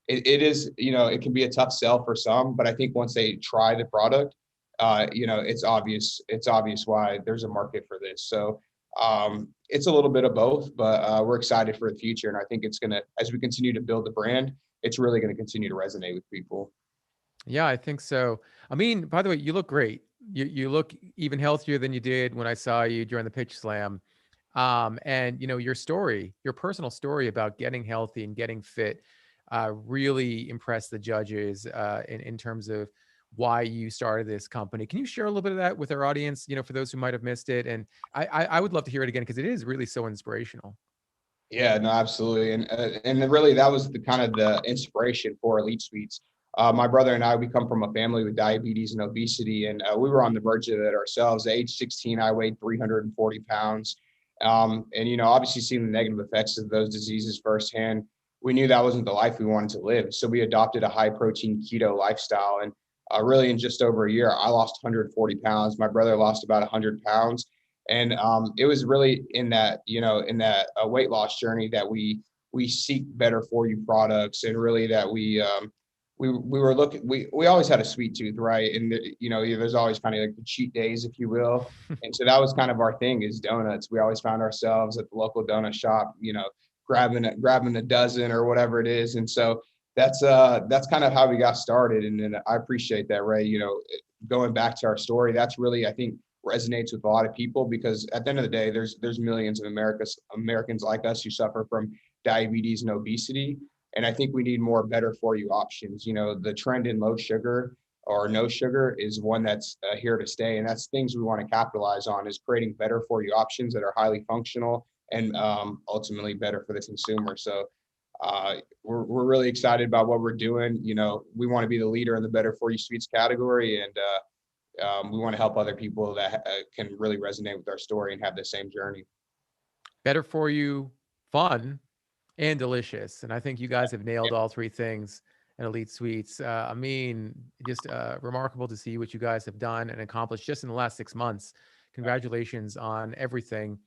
is, it can be a tough sell for some, but I think once they try the product, it's obvious why there's a market for this. So it's a little bit of both, but we're excited for the future. And I think as we continue to build the brand, it's really going to continue to resonate with people. Yeah, I think so. I mean, by the way, you look great. You look even healthier than you did when I saw you during the Pitch Slam. And your personal story about getting healthy and getting fit, really impressed the judges in terms of why you started this company. Can you share a little bit of that with our audience, for those who might have missed it? And I would love to hear it again, because it is really so inspirational. Yeah, no, absolutely. And really that was the kind of the inspiration for Elite Sweets. My brother and I, we come from a family with diabetes and obesity, and we were on the verge of it ourselves. At age 16, I weighed 340 pounds. And, obviously seeing the negative effects of those diseases firsthand, we knew that wasn't the life we wanted to live. So we adopted a high protein keto lifestyle. And really in just over a year, I lost 140 pounds. My brother lost about 100 pounds. And it was really in that weight loss journey that we seek better for you products, and really that we were looking, we always had a sweet tooth, right? And there's always kind of like the cheat days, if you will. And so that was kind of our thing, is donuts. We always found ourselves at the local donut shop, grabbing a dozen or whatever it is. And so that's kind of how we got started. And then I appreciate that, Ray. Going back to our story, that's really, I think, resonates with a lot of people, because at the end of the day, there's millions of Americans like us who suffer from diabetes and obesity. And I think we need more better for you options. The trend in low sugar or no sugar is one that's here to stay. And that's things we want to capitalize on, is creating better for you options that are highly functional and ultimately better for the consumer. So we're really excited about what we're doing. We want to be the leader in the better for you sweets category. And we want to help other people that can really resonate with our story and have the same journey. Better for you, fun, and delicious. And I think you guys have nailed all three things. And and Elite Suites. Amin, just remarkable to see what you guys have done and accomplished just in the last 6 months. Congratulations on everything.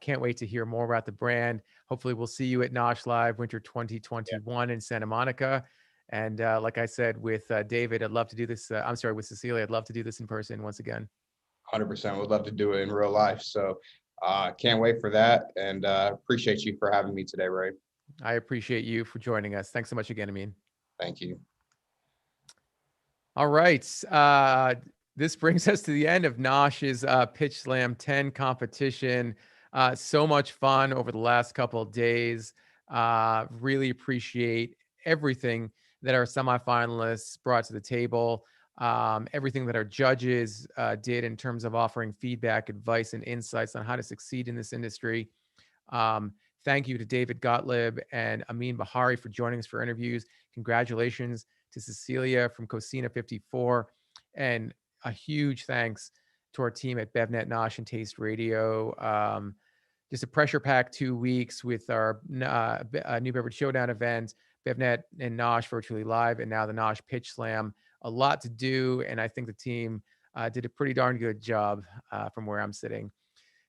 Can't wait to hear more about the brand. Hopefully we'll see you at NOSH Live Winter 2021 in Santa Monica. And like I said, with David, I'd love to do this. I'm sorry, with Cecilia, I'd love to do this in person once again. 100%. Would love to do it in real life. So can't wait for that. And appreciate you for having me today, Ray. I appreciate you for joining us. Thanks so much again, Amin. Thank you. All right. This brings us to the end of NOSH's Pitch Slam 10 competition. So much fun over the last couple of days. Really appreciate everything that our semifinalists brought to the table, everything that our judges did in terms of offering feedback, advice, and insights on how to succeed in this industry. Thank you to David Gottlieb and Amin Bahari for joining us for interviews. Congratulations to Cecilia from Cocina 54. And a huge thanks to our team at BevNet, NOSH, and Taste Radio. Just a pressure-packed 2 weeks with our New Beverage Showdown event, BevNet and NOSH virtually live, and now the NOSH Pitch Slam. A lot to do, and I think the team did a pretty darn good job from where I'm sitting.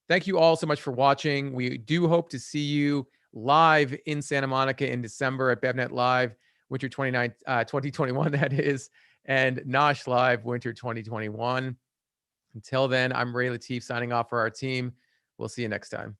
Thank you all so much for watching. We do hope to see you live in Santa Monica in December at BevNet Live, Winter 2021, that is, and NOSH Live, Winter 2021. Until then, I'm Ray Latif signing off for our team. We'll see you next time.